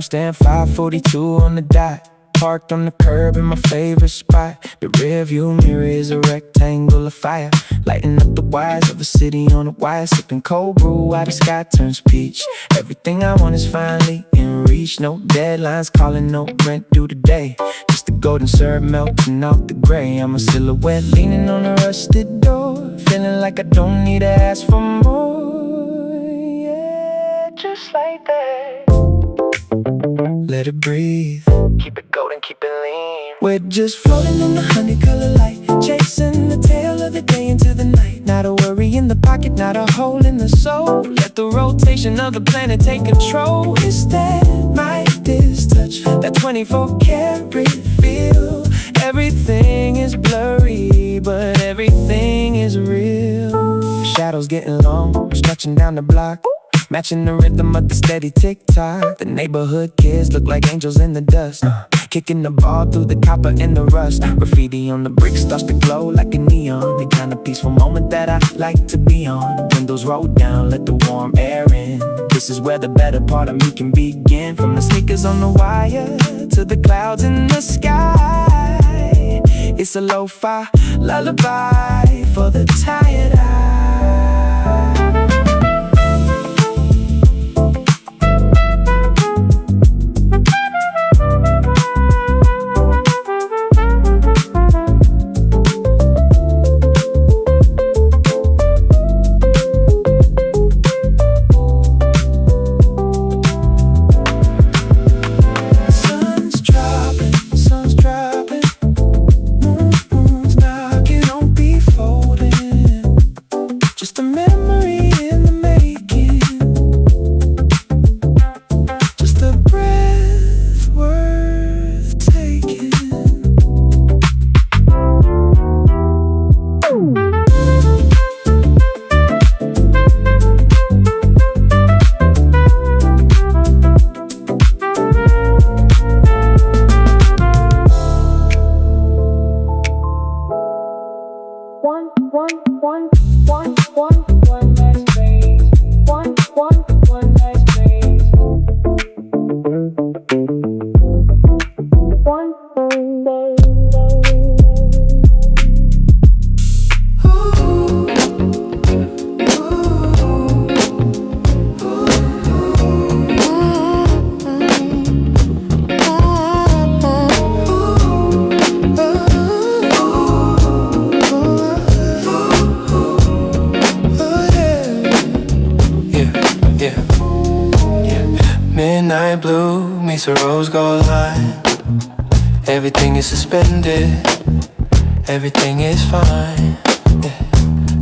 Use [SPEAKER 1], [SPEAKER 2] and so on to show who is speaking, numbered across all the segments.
[SPEAKER 1] stand 5:42 on the dot. Parked on the curb in my favorite spot. The rearview mirror is a rectangle of fire, lighting up the wires of a city on a wire. Sipping cold brew while the sky turns peach. Everything I want is finally in reach. No deadlines calling, no rent due today. Just the golden syrup melting out the gray. I'm a silhouette leaning on a rusted door, feeling like I don't need to ask for more. Yeah, just like that. Let it breathe. Keep it golden, keep it lean. We're just floating in the honey-colored light, chasing the tail of the day into the night. Not a worry in the pocket, not a hole in the soul. Let the rotation of the planet take control. It's that Midas touch, that 24-karat feel. Everything is blurry, but everything is real. The shadows getting long, stretching down the block, matching the rhythm of the steady tick-tock. The neighborhood kids look like angels in the dust, kicking the ball through the copper and the rust. Graffiti on the bricks starts to glow like a neon. The kind of peaceful moment that I like to be on. Windows roll down, let the warm air in. This is where the better part of me can begin. From the sneakers on the wire to the clouds in the sky, it's a lo-fi lullaby for the tired eye.
[SPEAKER 2] Midnight blue meets a rose gold line. Everything is suspended, everything is fine. Yeah.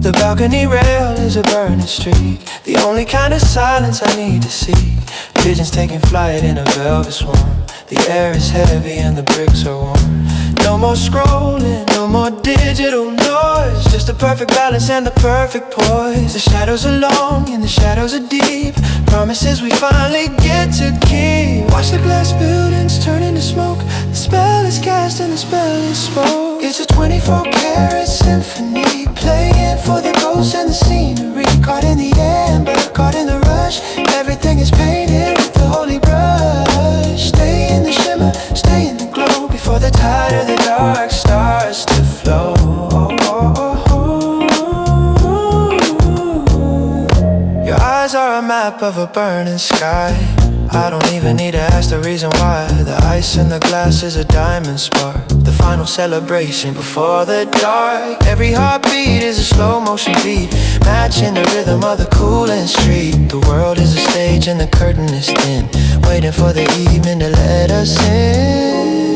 [SPEAKER 2] The balcony rail is a burning streak, the only kind of silence I need to seek. Pigeons taking flight in a velvet swarm. The air is heavy and the bricks are warm. No more scrolling, no more digital noise. Just a perfect balance and the perfect poise. The shadows are long and the shadows are deep. Promises we finally get to keep. Watch the glass buildings turn into smoke. The spell is cast and the spell is spoke. It's a 24-karat symphony, playing for the ghosts and the scenery. Caught in the amber, caught in the rush. Everything is painted with the holy brush. Stay in the shimmer, stay in the glow, before the tide of the dark starts to flow. Your eyes are a map of a burning sky. I don't even need to ask the reason why. The ice in the glass is a diamond spark, the final celebration before the dark. Every heartbeat is a slow motion beat, matching the rhythm of the cooling street. The world is a stage and the curtain is thin, waiting for the evening to let us in.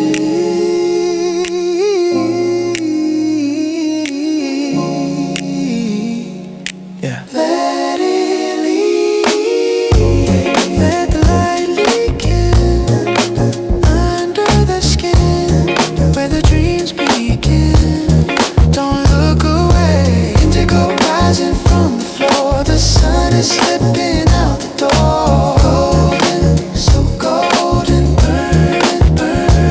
[SPEAKER 2] Yeah. Let it lead, let the light leak in, under the skin, where the dreams begin. Don't look away, indigo rising from the floor. The sun is slipping out the door. Golden, so golden, burning, burning.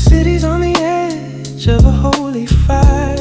[SPEAKER 1] city's on the edge of a holy fire.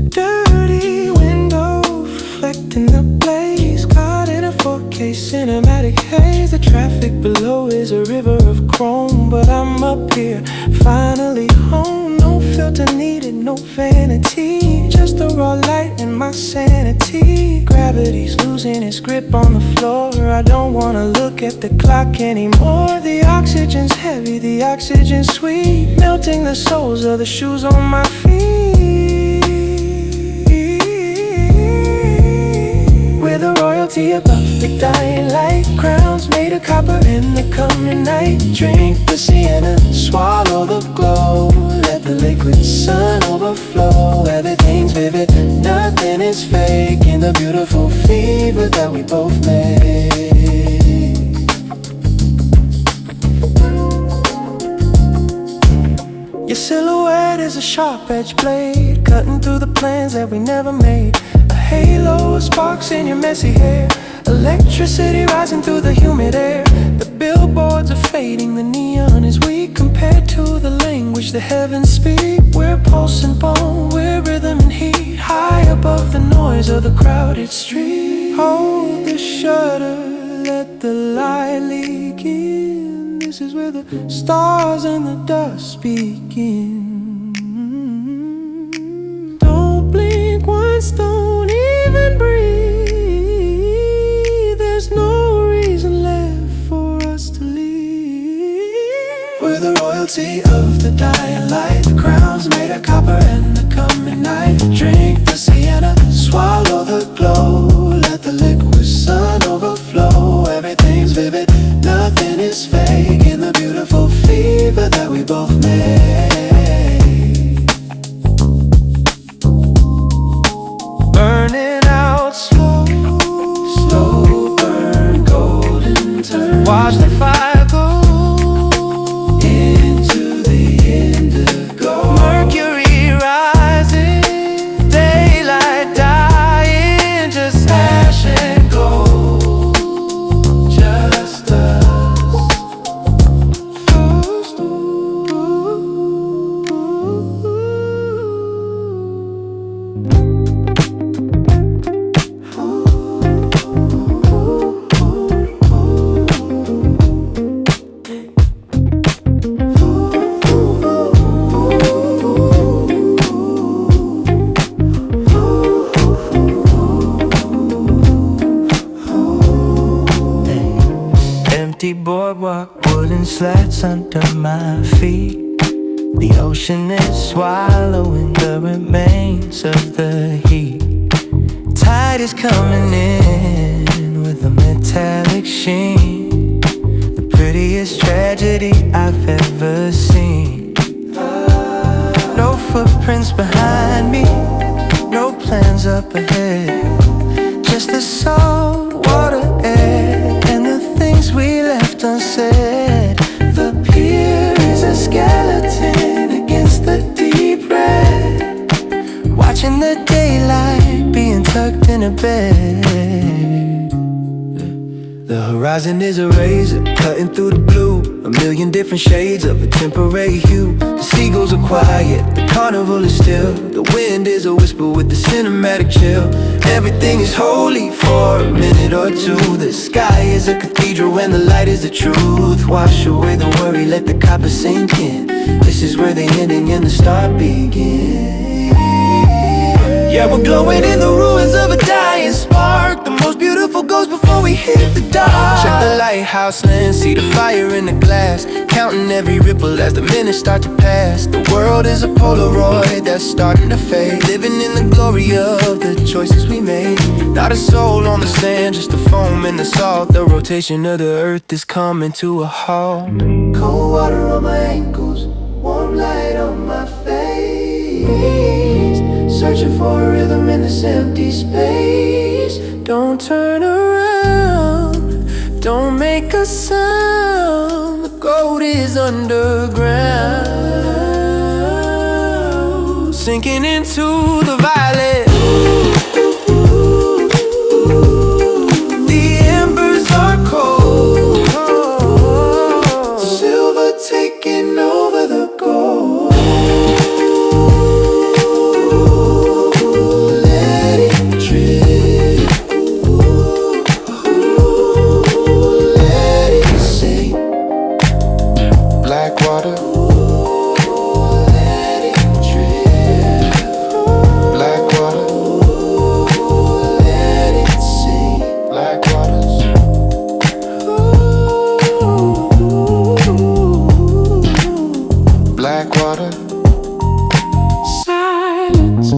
[SPEAKER 1] Dirty windows reflecting the blaze, caught in a 4K cinematic haze. The traffic below is a river of chrome, but I'm up here, finally home. No filter needed, no vanity, just the raw light and my sanity. Gravity's losing its grip on the floor. I don't wanna look at the clock anymore. The oxygen's heavy, the oxygen's sweet, melting the soles of the shoes on my feet. We're the royalty above the dying light, crowns made of copper in the coming night. Drink the sienna, swallow the glow, let the liquid sun overflow. Everything's vivid, nothing is fake, in the beautiful fever that we both made. Your silhouette is a sharp-edged blade, cutting through the plans that we never made. A halo of sparks in your messy hair, electricity rising through the humid air. The billboards are fading, the neon is weak compared to the language the heavens speak. We're pulse and bone, we're rhythm and heat, high above the noise of the crowded street. Hold the shutter, let the light leak in. This is where the stars and the dust begin. Don't blink once, don't even breathe. There's no reason left for us to leave. We're the royalty of the dying light, the crowns made of copper and the coming night. Drink the sienna, swallow the glow, let the liquid sun overflow. Everything's vivid, nothing is fake, in the beautiful fever that we both made. Burning out slow, slow burn, golden turn. Watch the fire go into the indigo. Mercury rising, daylight dying, just ash and gold, just us. Empty boardwalk, wooden slats under my feet. The ocean is swallowing the remains of the heat. Tide is coming in with a metallic sheen, the prettiest tragedy I've ever seen. No footprints behind me, no plans up ahead, just the salt water air and the things we left unsaid. The pier is a skeleton against the deep red, watching the daylight being tucked in a bed. The horizon is a razor, cutting through the blue, a million different shades of a temporary hue. The seagulls are quiet, the carnival is still, the wind is a whisper with the cinematic chill. Everything is holy for a minute or two. The sky is a cathedral and the light is the truth. Wash away the worry, let the copper sink in. This is where the ending and the start begin. Yeah, we're glowing in the ruins of a dying spark. The most beautiful goes before we hit the dark. Check the lighthouse lens, see the fire in the glass, counting every ripple as the minutes start to pass. The world is a Polaroid that's starting to fade, living in the glory of the choices we made. Not a soul on the sand, just the foam and the salt. The rotation of the earth is coming to a halt. Cold water on my ankles, warm light on my face, searching for a rhythm in this empty space. Don't turn around, don't make a sound. The gold is underground, sinking into the violet. The embers are cold, silver taking over the gold.
[SPEAKER 2] black water.
[SPEAKER 1] Silence.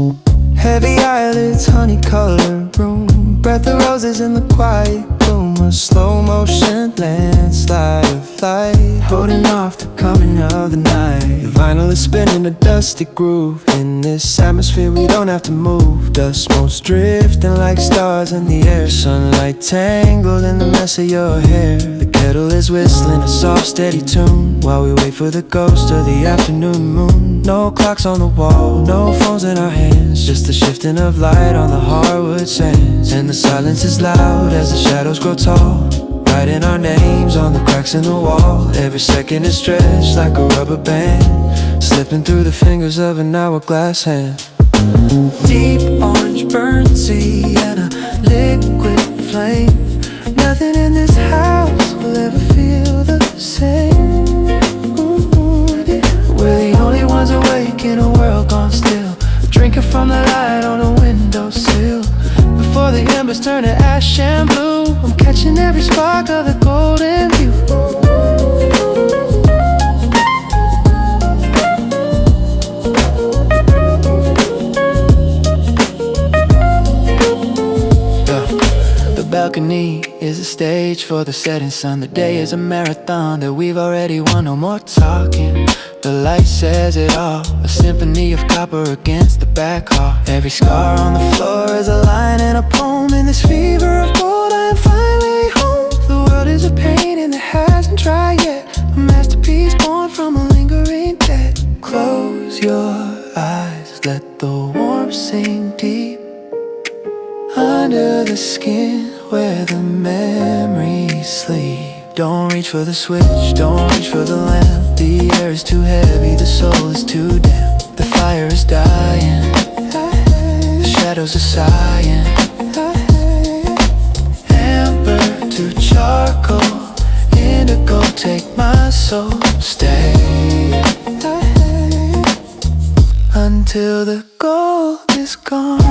[SPEAKER 2] Heavy eyelids, honey-colored room. Breath of roses in the quiet gloom. A slow motion landslide of light, holding off the coming of the night. The vinyl is spinning a dusty groove. In this atmosphere we don't have to move. Dust motes drifting like stars in the air. Sunlight tangled in the mess of your hair. The kettle is whistling a soft steady tune while we wait for the ghost of the afternoon moon. No clocks on the wall, no phones in our hands, just the shifting of light on the hardwood sands. And the silence is loud as the shadows grow tall, writing our names on the cracks in the wall. Every second is stretched like a rubber band, slipping through the fingers of an hourglass hand. Deep orange burnt sea and a liquid flame. Nothing in this house will ever feel the same. We're the only ones awake in a world gone still, drinking from the light on a windowsill. Before the embers turn to ash and blue, I'm catching every spark of the golden view. The balcony is a stage for the setting sun. The day is a marathon that we've already won. No more talking, the light says it all. A symphony of copper against the back hall. Every scar on the floor is a line and a poem. In this fever of gold I am finally home. The world is a painting that hasn't dried yet, a masterpiece born from a lingering debt. Close your eyes, let the warmth sink deep under the skin where the memories sleep. Don't reach for the switch, don't reach for the lamp. The air is too heavy, the soul is too damp. The fire is dying, the shadows are sighing. Amber to charcoal, indigo, take my soul. Stay until the gold is gone.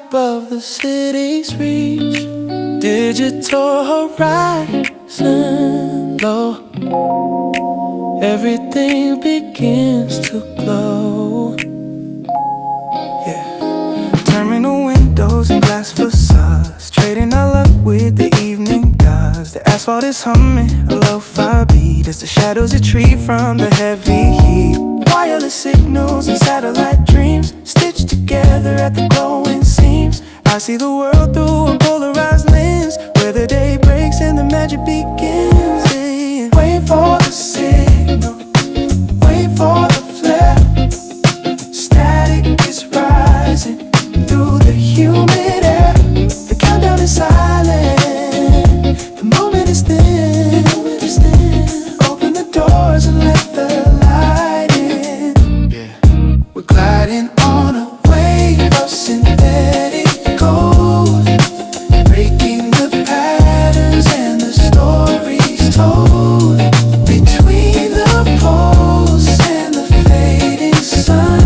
[SPEAKER 2] Above the city's reach, digital horizon low, everything begins to glow. Yeah, terminal windows and glass facades, trading our luck with the evening dust. The asphalt is humming a lo-fi beat as the shadows retreat from the heavy heat. Wireless signals and satellite dreams stitched together at the glowing seams. I see the world through a polarized lens, where the day breaks and the magic begins. Yeah. Wait for the signal, wait for the flare. Static is rising through the humid air. The countdown is silent, the moment is thin. Open the doors and let the light in. Yeah. We're gliding on a wave of synthetic gold, breaking the patterns and the stories told. Between the poles and the fading sun,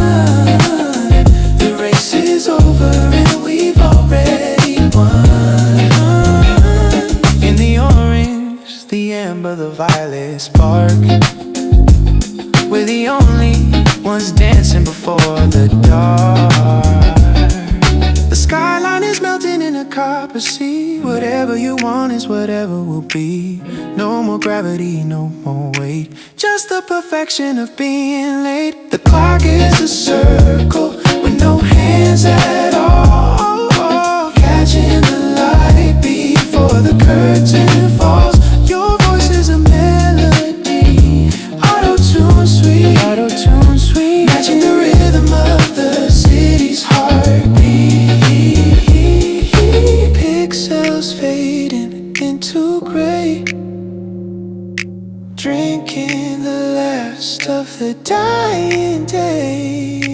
[SPEAKER 2] the race is over and we've already won. In the orange, the amber, the violet spark, we're the only ones dancing before the dark. The skyline is melting in a copper sea. Whatever you want is whatever will be. No more gravity, no more weight, just the perfection of being late. The clock is a circle with no hands at all, catching the light before the curtain falls. Your voice is a melody, auto-tune sweet, matching the rhythm of the city's heartbeat. Pixels fading into gray, drinking the last of the dying day.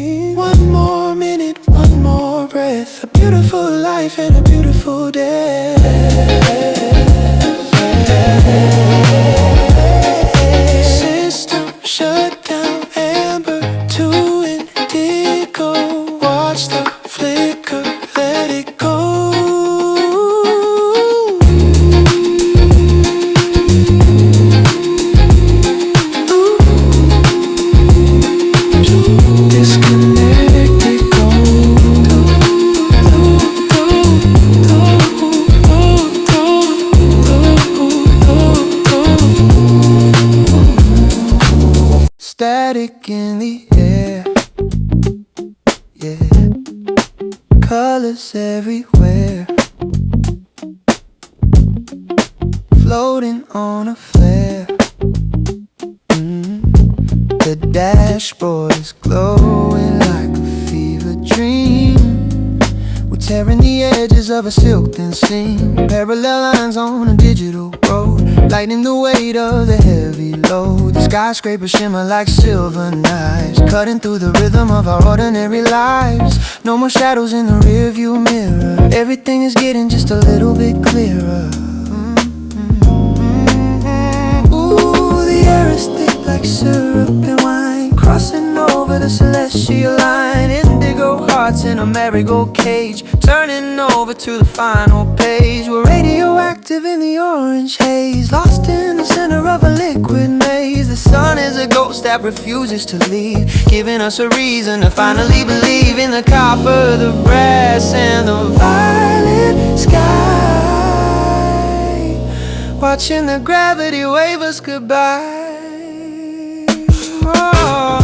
[SPEAKER 2] colors everywhere, floating on a flare. The dashboard is glowing like a fever dream. We're tearing the edges of a silk thin seam, parallel lines on a digital road, lightening the weight of the heavy load. The skyscrapers shimmer like silver knives, cutting through the rhythm of our ordinary lives. No more shadows in the rearview mirror, everything is getting just a little bit clearer. Ooh, the air is thick like syrup and wine, crossing over the celestial line. Indigo hearts in a marigold cage, turning over to the final page. We're radioactive in the orange haze, lost in the center of a liquid maze. The sun is a ghost that refuses to leave, giving us a reason to finally believe in the copper, the brass, and the violet sky, watching the gravity wave us goodbye. Oh.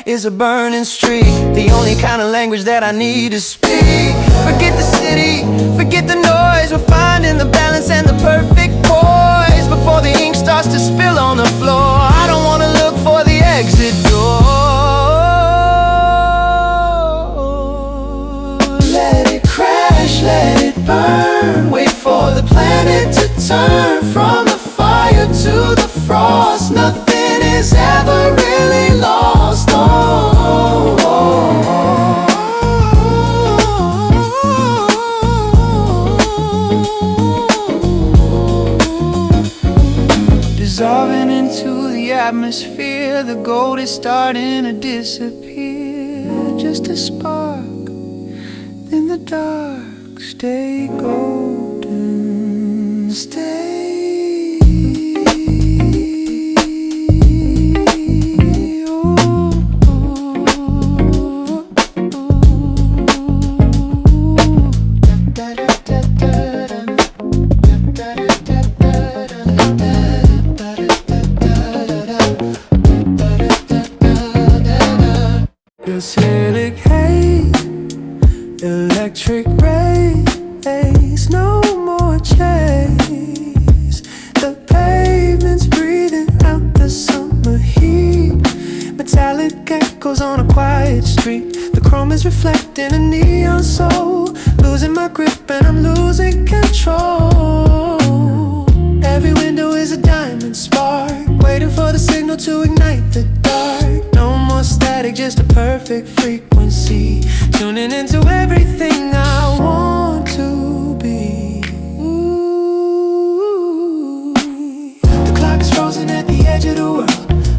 [SPEAKER 2] Is a burning street, the only kind of language that I need to speak. Forget the city, forget the noise, we're finding the balance and the perfect poise before the ink starts to spill on the floor. I don't want to look for the exit door. Let it crash, let it burn, wait for the planet to turn from the fire to the frost. Nothing is ever really lost. Dissolving into the atmosphere, the gold is starting to disappear. Just a spark in the dark, stay golden, stay. Acidic haze, electric rays, no more chase. The pavement's breathing out the summer heat, metallic echoes on a quiet street. The chrome is reflecting a neon soul, losing my grip and I'm losing control. Every window is a diamond spark, waiting for the signal to ignite the dark. No more static, just a perfect frequency, tuning into everything I want to be. Ooh. The clock is frozen at the edge of the world,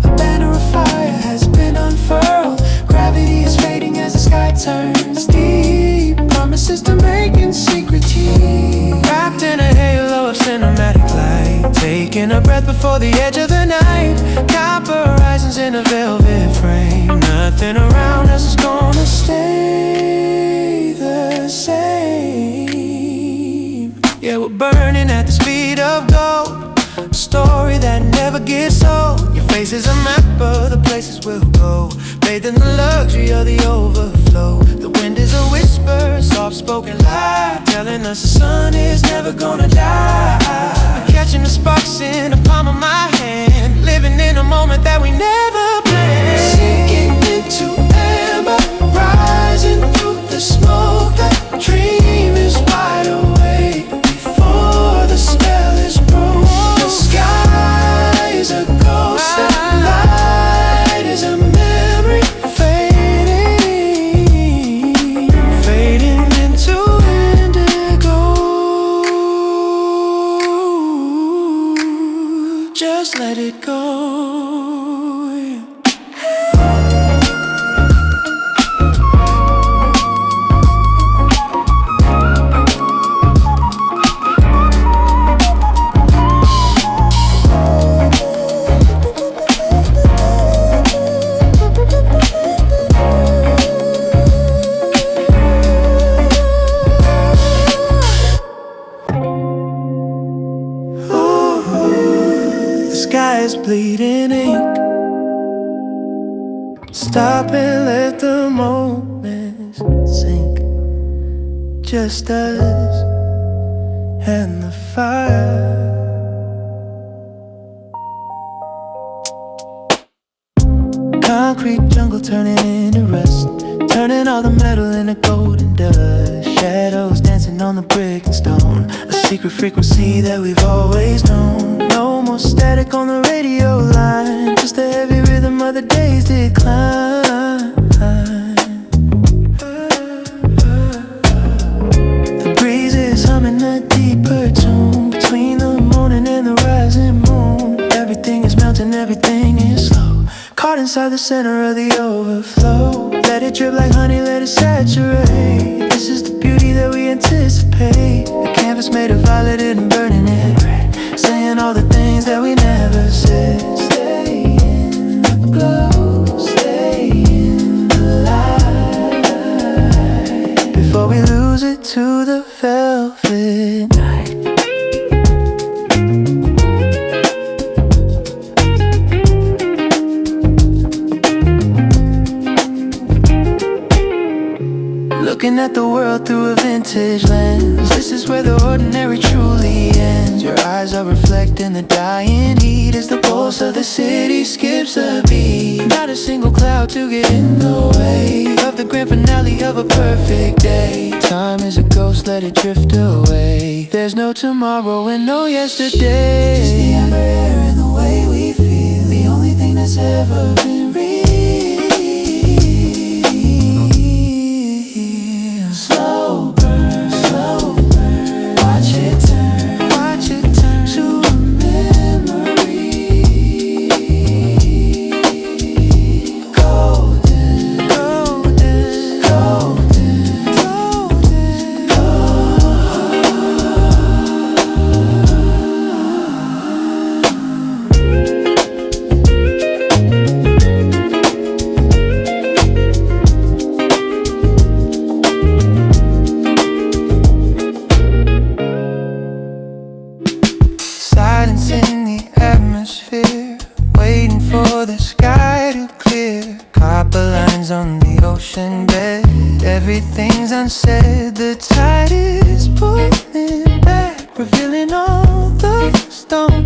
[SPEAKER 2] a banner of fire has been unfurled. Gravity is fading as the sky turns deep, promises to make in secret tea. Wrapped in a halo of cinematic light, taking a breath before the edge of the night. Copper horizons in a velvet frame, nothing around us is gonna stay the same. Yeah, we're burning at the speed of gold, a story that never gets old. Your face is a map of the places we'll go, bathed in the luxury of the overflow. The wind is a whisper, a soft-spoken lie, telling us the sun is never gonna die. I'm catching the sparks in the palm of my hand, living in a moment that we never planned. Sinking into amber, rising through the smoke. That dream is wide awake before the spell is broken. The sky is a ghost and light is a memory fading, fading into indigo. Just let it go. bleeding ink. Stop and let the moments sink. Just us and the fire. Concrete jungle turning into rust, turning all the metal into golden dust. Shadows dancing on the brick and stone, a secret frequency that we've always known. No more static on the radio line, just the heavy rhythm of the day's decline. The breeze is humming a deeper tune, between the morning and the rising moon. Everything is melting, everything is slow, caught inside the center of the overflow. Let it drip like honey, let it saturate. This is the beauty that we anticipate. A canvas made of violet and burning it red, saying all the things that we never said. Stay in the glow, stay in the light, before we lose it to the velvet night. Looking at the world through a vintage lens, this is where the ordinary truly ends. Your eyes are reflecting the dying heat as the pulse of the city skips a beat. Not a single cloud to get in the way of the grand finale of a perfect day. Time is a ghost, let it drift away. There's no tomorrow and no yesterday. Just the amber air and the way we feel, the only thing that's ever been real. Slow burn, watch it turn to a memory. Golden, golden, golden, golden, silence in the atmosphere, waiting for the sky to clear. Copper lines on the ocean bed, everything's unsaid. The tide is pulling back, revealing all the stone.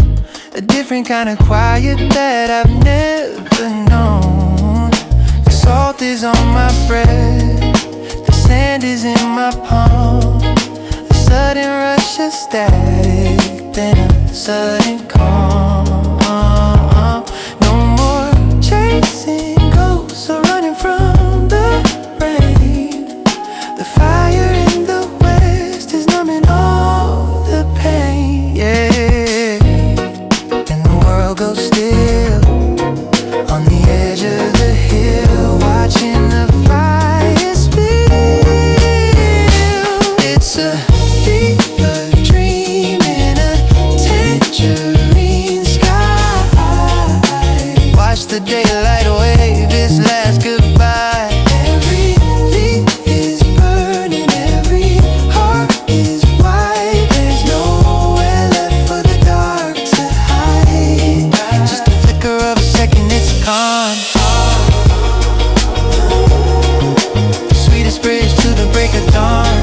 [SPEAKER 2] A different kind of quiet that I've never known. The salt is on my breath, the sand is in my palm. A sudden rush of static, then a sudden calm. No more chasing ghosts or running from the rain. The fire in the west is numbing all the pain, yeah. And the world goes still on the edge of the hill, watching the fire spill. It's a fever dream in a tangerine sky. Watch the daylight wave its last goodbye. Every leaf is burning, every heart is wide. There's nowhere left for the dark to hide. Just a flicker of a second, it's gone. The sweetest bridge to the break of dawn.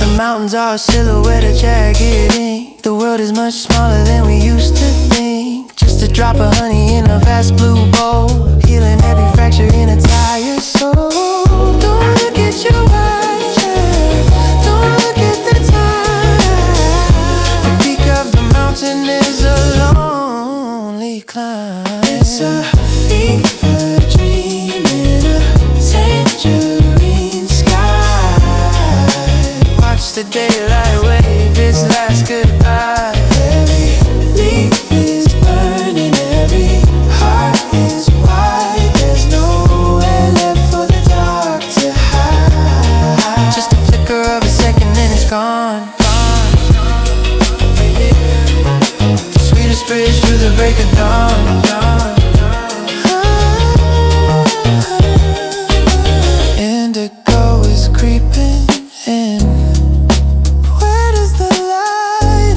[SPEAKER 2] The mountains are a silhouette of jagged ink. The world is much smaller than we used to think. Just a drop of honey in a vast blue bowl, healing every fracture in a tired soul. Don't look at your watch, don't look at the time. The peak of the mountain is a lonely climb. It's a fever dream in a tangerine sky. Watch the daylight wave its last goodbye. Every leaf is burning, every heart is wide. There's nowhere left for the dark to hide. Just a flicker of a second and it's gone. The sweetest bridge through the break of dawn. Indigo is creeping in. Where does the light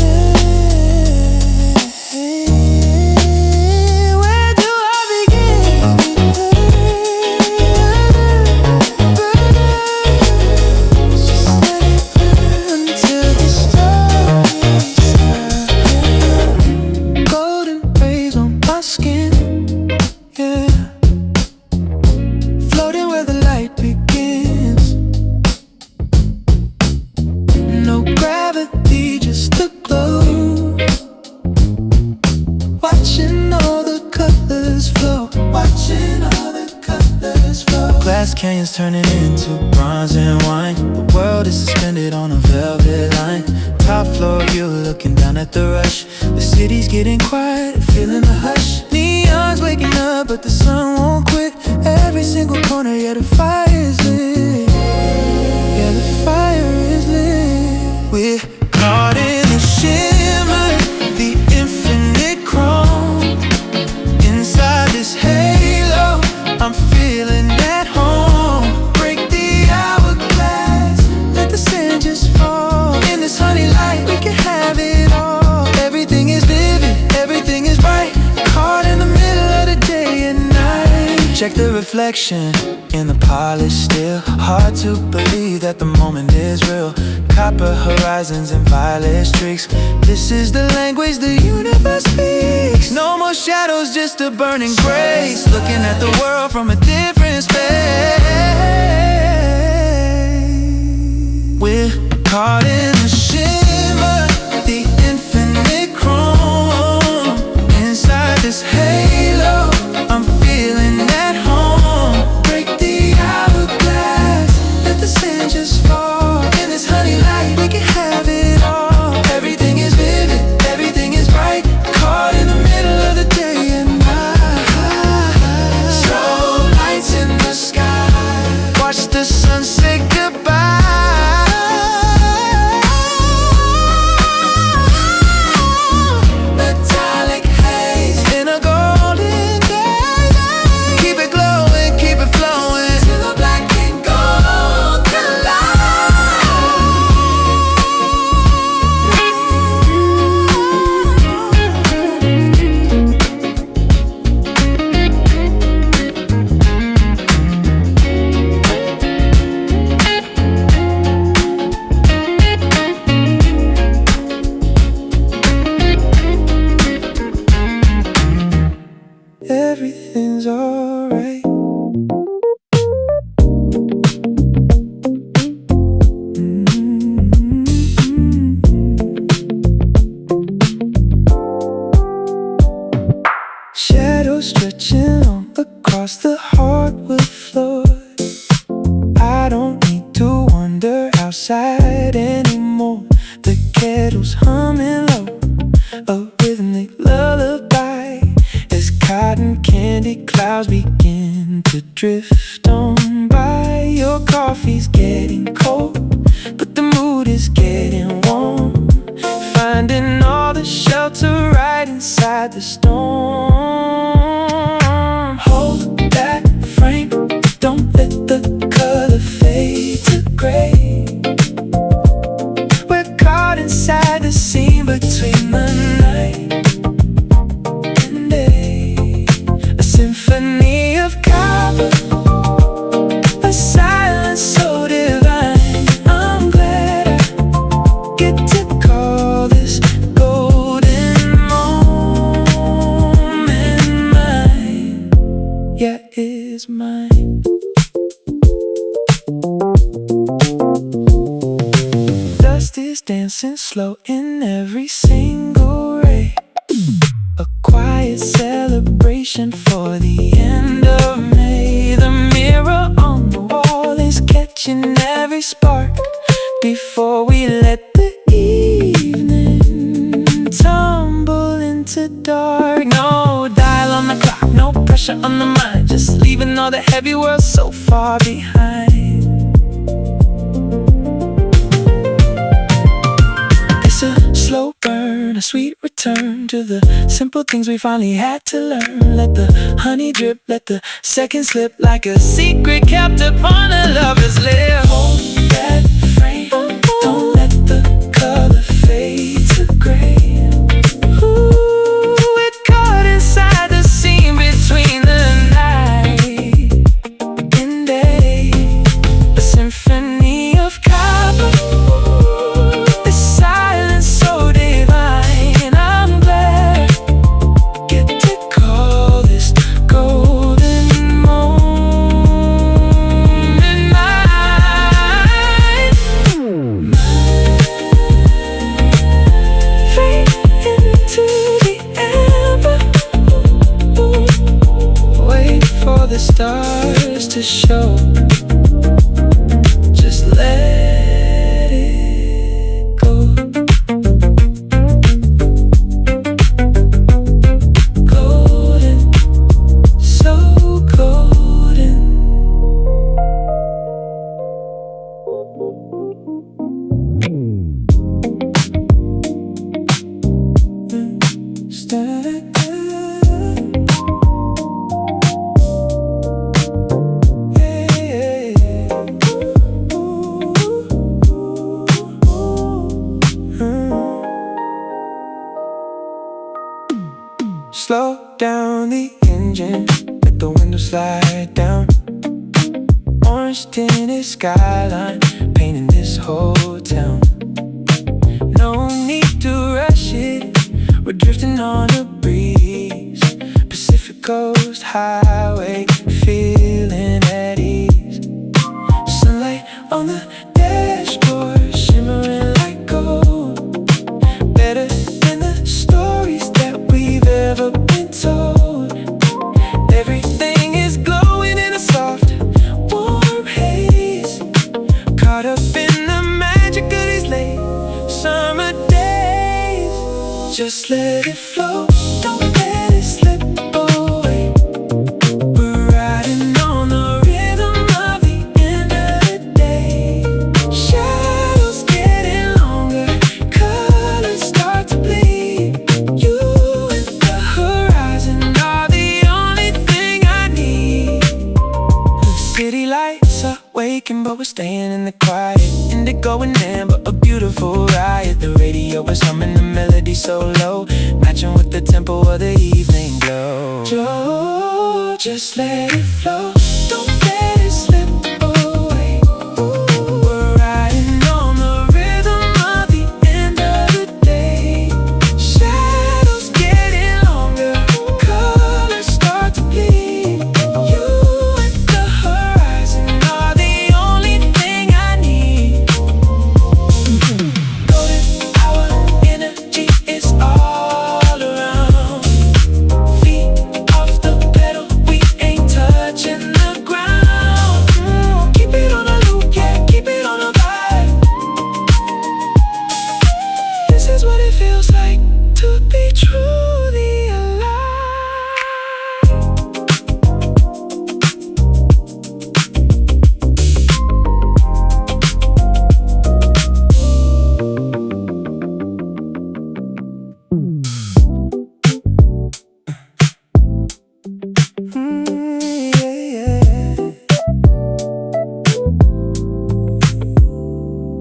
[SPEAKER 2] watching all the colors flow, watching all the colors flow. Glass canyons turning into bronze and wine. The world is suspended on a velvet line. Top floor view looking down at the rush. The city's getting quiet, feeling the hush. Neon's waking up but the sun won't quit. Every single corner, yeah, the fire is lit. Yeah, the fire is lit. We're caught in the shimmer, the infinite chrome. Inside this halo, I'm feeling at home. Break the hourglass, let the sand just fall. In this honey light, we can have it all. Everything is vivid, everything is bright. Caught in the middle of the day and night. Check the reflection in the polished steel. Hard to believe that the moment is real. Copper horizons and violet streaks. This is the language the universe speaks. No more shadows, just a burning grace. Looking at the world from a different space. We're caught in the shimmer, the infinite chrome. Inside this halo, I'm feeling at home. Break the hourglass, let the sand just fall. In this honey light, we can have it all. Everything is vivid, everything is bright. Caught in the middle of the day and night. Strobe lights in the sky, watch the sun say goodbye. Metallic haze in a golden day. Keep it glowing, keep it flowing till the black and gold everything's alright. Shadows stretching on across the hardwood floor. I don't need to wander outside anymore. The kettle's humming low, a rhythmic lullaby. As cotton candy clouds begin to drift on by. Your coffee's getting cold, but the mood is getting warm. Finding all the shelter right inside the storm. Hold that frame, don't let the color fade to gray. We're caught inside the scene between the night and day. A symphony of copper, a silence so divine. I'm glad I get to call this golden moment mine. Yeah, it's mine. Dust is dancing slow in every single ray. A quiet celebration for the end of May. The mirror on the wall is catching every spark before we let the evening tumble into dark. No dial on the clock, no pressure on the mind, just leaving all the heavy world so far behind. It's a slow burn, a sweet return to the simple things we finally had to learn. Let the honey drip, let the seconds slip like a secret kept upon a lover's lip. Hold that frame, don't let the color fade to gray. Ooh, we're caught inside the scene between the night and day. A symphony of copper, the silence so divine. I'm glad I get to call this golden moment mine.
[SPEAKER 1] to show. Just let it go. Golden, so golden. Slow down the engine, let the window slide down. Orange tinted skyline, painting this whole town. No need to rush it, we're drifting on a breeze. Pacific Coast Highway, feeling at ease. Sunlight on the dashboard, shimmering like gold. Better than the stories that we've ever been told. Everything is glowing in a soft, warm haze. Caught up in the magic of these late summer days. Just let it flow, don't let it slip away. We're riding on the rhythm of the end of the day. Shadows getting longer, colors start to bleed. You and the horizon are the only thing I need. The city lights are waking, but we're staying in the quiet. Indigo and amber, a beautiful riot. The radio is humming the melody so low, matching with the tempo of the evening glow. Joe, just let it flow, don't let it slip away. We're riding on the rhythm of the end of the day. Shadows getting longer, colors start to bleed. You and the horizon are the only thing I need. Golden hour, energy is all around. Feet off the pedal, we ain't touching the ground. Keep it on a loop, yeah, keep it on a vibe. This is what it feels like to be truly alive.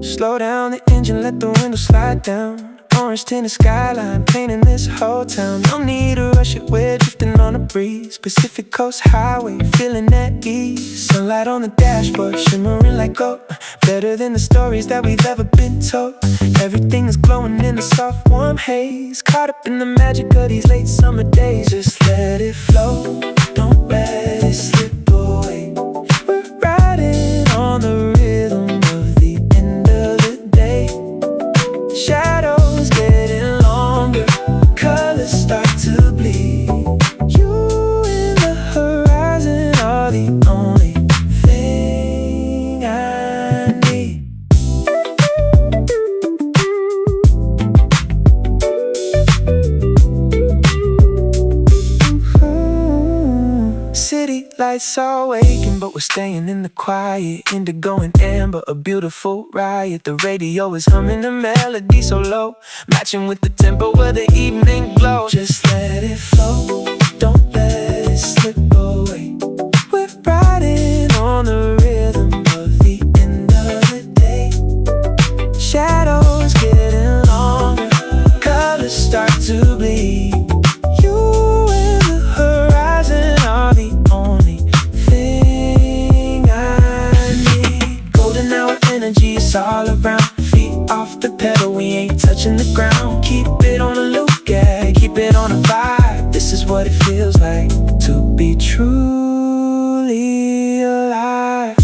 [SPEAKER 1] Slow down the engine, let the window slide down. Orange tinted skyline, painting this whole town. No need to rush it, we're drifting on a breeze. Pacific Coast Highway, feeling at ease. Sunlight on the dashboard, shimmering like gold. Better than the stories that we've ever been told. Everything is glowing in a soft, warm haze. Caught up in the magic of these late summer days. Just let it flow, don't let it slip away. We're riding on the rhythm of the end of the day. Shadows getting longer, colors start to bleed. You and the horizon are the only thing I need. City lights are waking, but we're staying in the quiet. Indigo and amber, a beautiful riot. The radio is humming the melody so low, matching with the tempo of the evening glow. Just let it flow, don't let it slip away. We're riding on the rhythm of the end of the day. Shadows getting longer, colors start to bleed. You and the horizon are the only thing I need. Golden hour energy is all around. Feet off the pedal, we ain't touching the ground. Keep it on a loop, yeah, keep it on a vibe. This is what it feels like to be truly alive.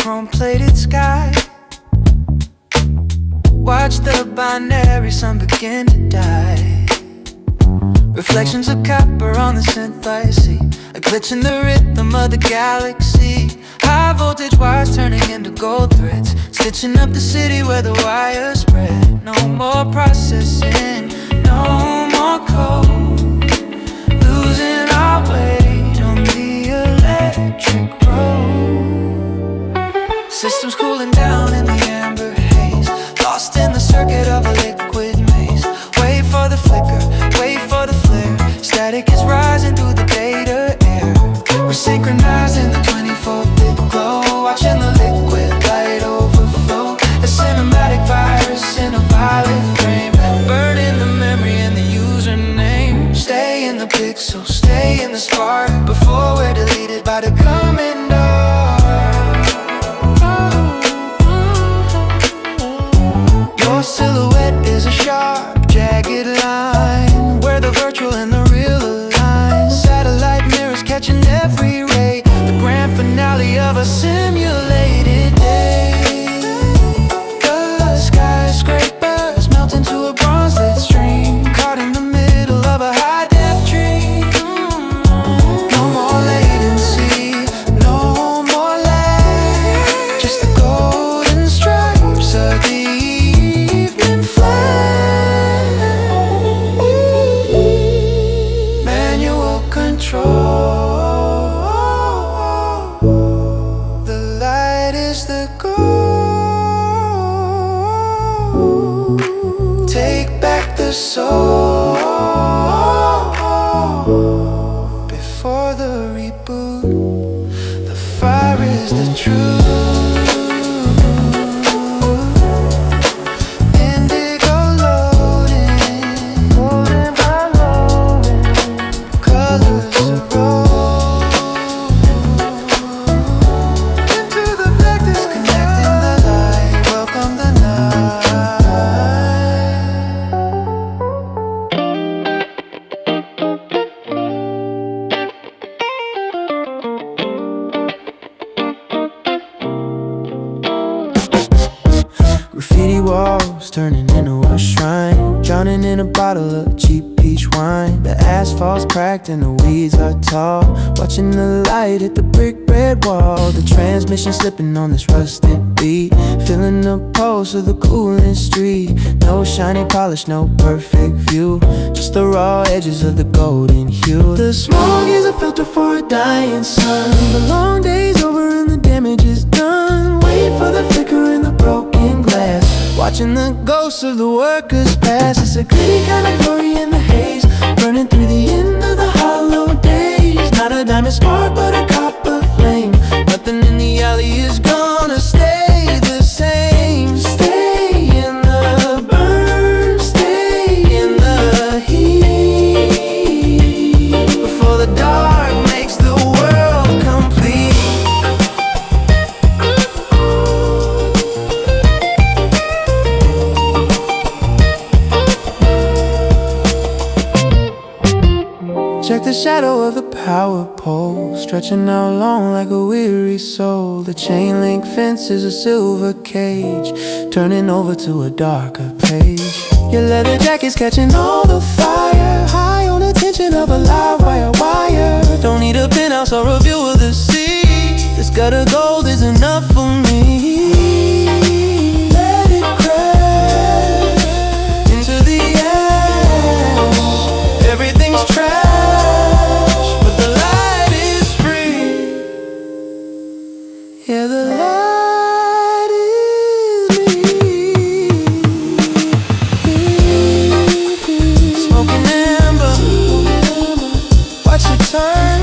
[SPEAKER 2] chrome-plated sky. Watch the binary sun begin to die. Reflections of copper on the synth I see, a glitch in the rhythm of the galaxy. High voltage wires turning into gold threads, stitching up the city where the wires spread. No more processing, no more code, losing our way on the electric road. Systems cooling down in the amber haze, lost in the circuit of a liquid maze. Wait for the flicker, wait for the flare. Static is rising through the data air. We're synchronized in the 24-bit glow, watching the liquid light overflow. A cinematic virus in a violet frame, burning the memory and the username. Stay in the pixel, stay in the spark, before we're deleted by the coming dark. Your silhouette is a sharp, jagged line, where the virtual and the real align. Satellite mirrors catching every ray, the grand finale of a simulated day. The skyscrapers melt into a bronze-lit stream, caught in the middle of a high-def dream. No more latency, no more lag, just the golden stripes of the evening flag. Manual control, the light is the goal. Take back the soul before the reboot. The fire is the truth. Indigo loading, colors erode into the black, disconnecting the light. Welcome the night. Graffiti walls turning into a shrine, drowning in a bottle of cheap peach wine. The asphalt's cracked and the weeds are tall, watching the light hit the brick red wall. The transmission slipping on this rusted beat, feeling the pulse of the cooling street. No shiny polish, no perfect view, just the raw edges of the golden hue. The smog is a filter for a dying sun. The long day's over and the damage is done. Wait for the flicker in the broken glass, watching the ghosts of the workers pass. It's a gritty kind of glory in the haze, burning through the end of the hollow days. Not a diamond spark, but a copper flame. Nothing in the alley is gonna stay the same. Stay in the burn, stay in the heat, before the dark makes the world complete. Check the shadow of the power pole, stretching out long like a weary soul. The chain link fence is a silver cage, turning over to a darker page. Your leather jacket's catching all the fire, high on the tension of a live wire. Don't need a penthouse or a view of the sea, this gutter gold is enough for me. Let it crash into the ash, everything's trash. Yeah, the light is me. Smoking amber, watch it turn,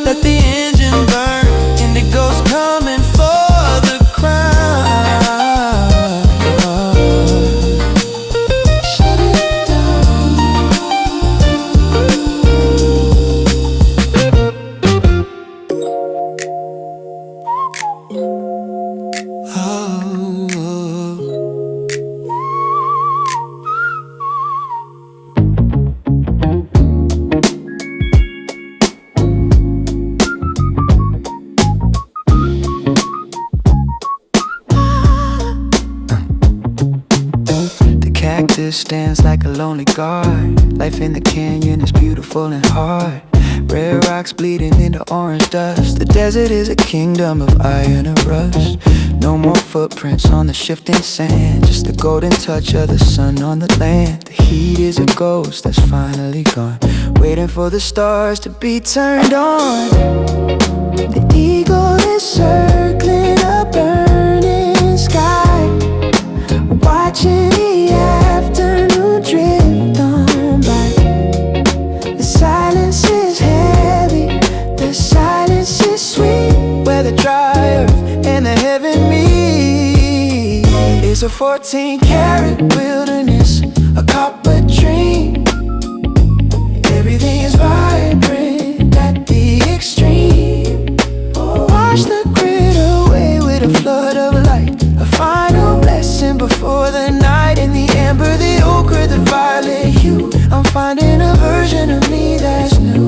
[SPEAKER 2] let the engine burn. Indigo's coming for the crown.
[SPEAKER 1] cactus stands like a lonely guard. Life in the canyon is beautiful and hard. Red rocks bleeding into orange dust. The desert is a kingdom of iron and rust. No more footprints on the shifting sand, just the golden touch of the sun on the land. The heat is a ghost that's finally gone, waiting for the stars to be turned on. The eagle is circling a burning sky, watching the afternoon drift on by. The silence is heavy, the silence is sweet, where the dry earth and the heaven meet. It's a 14-karat wilderness, a copper dream. Everything is vibrant at the extreme. Wash the grid away with a flood of light, a final blessing before the night. In the amber, the ochre, the violet hue, I'm finding a version of me that's new.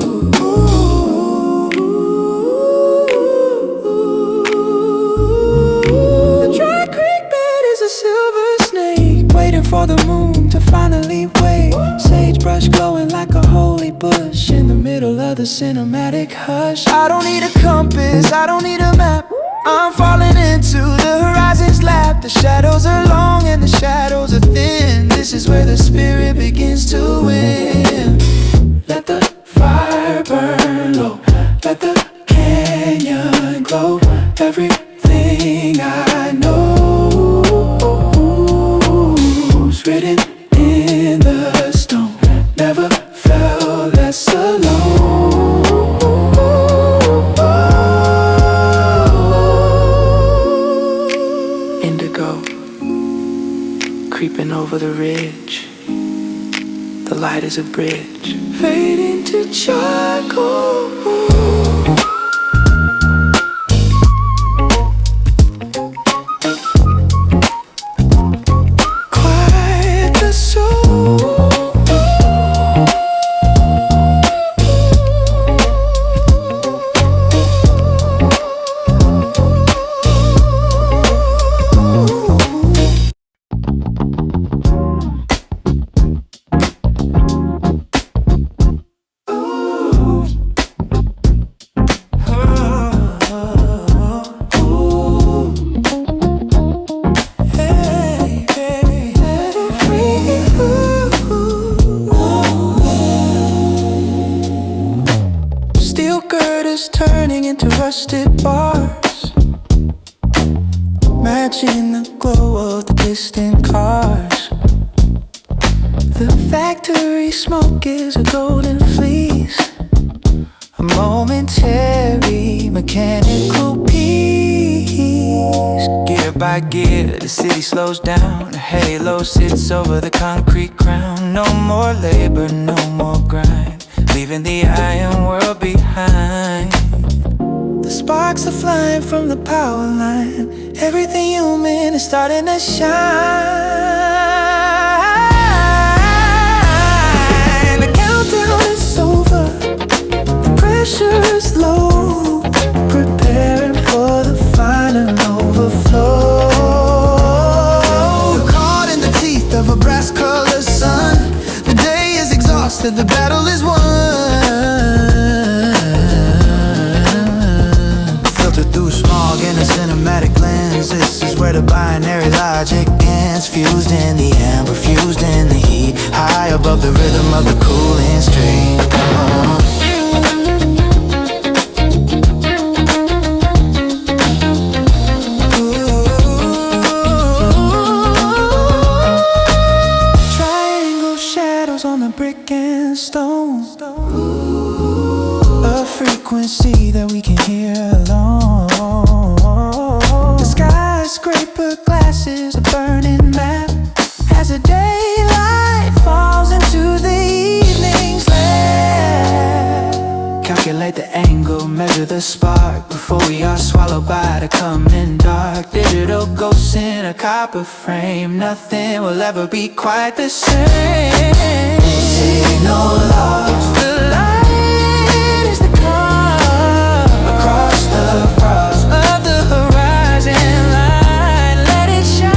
[SPEAKER 1] The dry creek bed is a silver snake, waiting for the moon to finally wake. Sagebrush glowing like a holy bush in the middle of the cinematic hush. I don't need a compass, I don't need a map, I'm falling into the horizon's lap. The shadows are long and the shadows are thin. This is where the spirit begins to win. Let the fire burn low, let the canyon glow. Everything I know is written in the stone. Never felt less alone. Indigo creeping over the ridge. The light is a bridge, fading to charcoal. Quiet the soul. Steel girders turning into rusted bars, matching the glow of the distant cars. The factory smoke is a golden fleece, a momentary mechanical piece. Gear by gear, the city slows down. A halo sits over the concrete ground. No more labor, no more grind, leaving the iron world behind. The sparks are flying from the power line. Everything human is starting to shine. The countdown is over, the pressure's low, preparing for the final overflow. We're caught in the teeth of a brass-colored sun. The day is exhausted, the battle is won. Filtered through smog in a cinematic lens. This is where the binary logic ends. Fused in the amber, fused in the heat, high above the rhythm of the cooling stream. On the brick and stone, a frequency that we can hear alone. The skyscraper glasses a burning map as the daylight falls into the evening's lap. Calculate the angle, measure the spark before we are swallowed by the coming dark. Digital ghosts in a copper frame, nothing will ever be quite the same. Signal lost, the light is the call across the frost of the horizon line. Let it shine.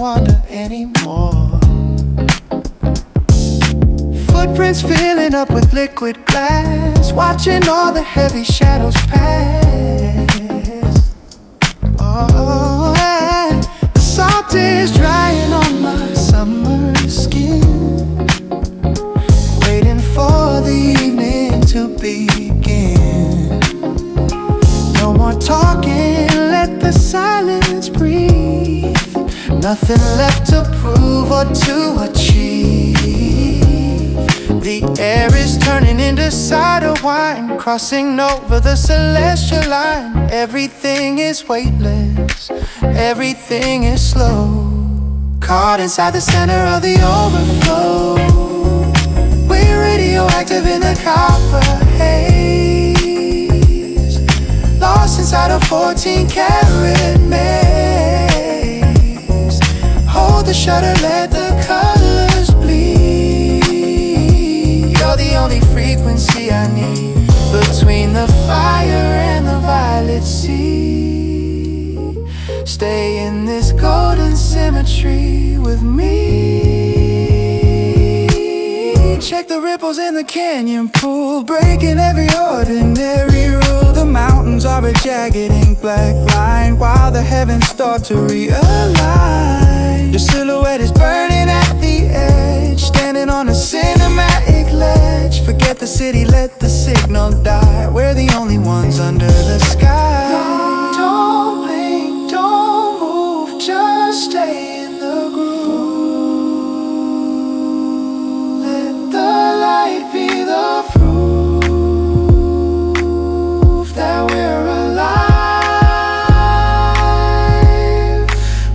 [SPEAKER 2] wander anymore. Footprints filling up with liquid glass, watching all the heavy shadows pass. Oh, yeah. The salt is drying on my summer skin, waiting for the evening to begin. No more talking, let the silence breathe. Nothing left to prove or to achieve. The air is turning into cider wine, crossing over the celestial line. Everything is weightless, everything is slow, caught inside the center of the overflow. We're radioactive in the copper haze, lost inside a 14-karat maze. Hold the shutter, let the colors bleed. You're the only frequency I need, between the fire and the violet sea. Stay in this golden symmetry with me. Check the ripples in the canyon pool, breaking every ordinary rule. The mountains are a jagged ink black line, while the heavens start to realign. Your silhouette is burning at the edge, standing on a cinematic ledge. Forget the city, let the signal die. We're the only ones under the sky. Don't blink, don't move, just stay in the groove. Let the light be the proof that we're alive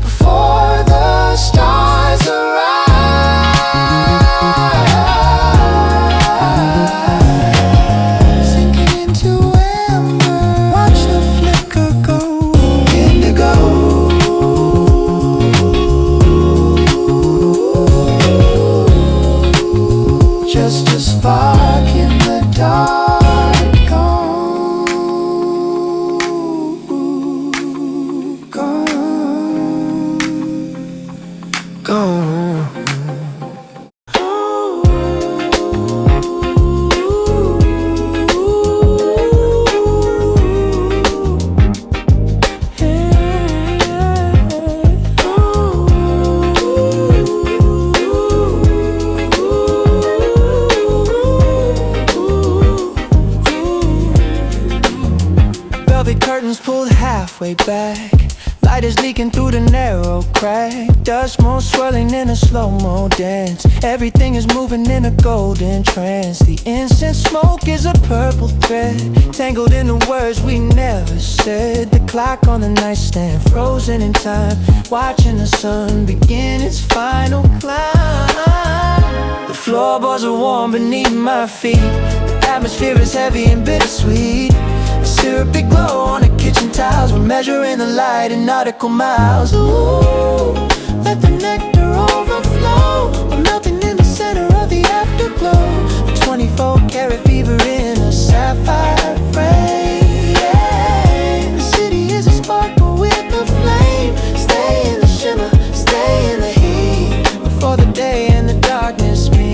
[SPEAKER 2] before the stars arrive. Sinking into amber, watch the flicker go indigo. Just a spark in the dark, gone, gone, gone. Velvet curtains pulled halfway back, light is leaking through the narrow crack. Dust motes swirling in a slow-mo dance. Everything is moving in a golden trance. The incense smoke is a purple thread, tangled in the words we never said. The clock on the nightstand frozen in time, watching the sun begin its final climb. The floorboards are warm beneath my feet, the atmosphere is heavy and bittersweet. Syrupy glow on the kitchen tiles, we're measuring the light in nautical miles. Ooh, let the nectar overflow, we're melting in the center of the afterglow. 24-karat fever in a sapphire frame. Yeah. The city is a sparkle with a flame. Stay in the shimmer, stay in the heat, before the day and the darkness meet.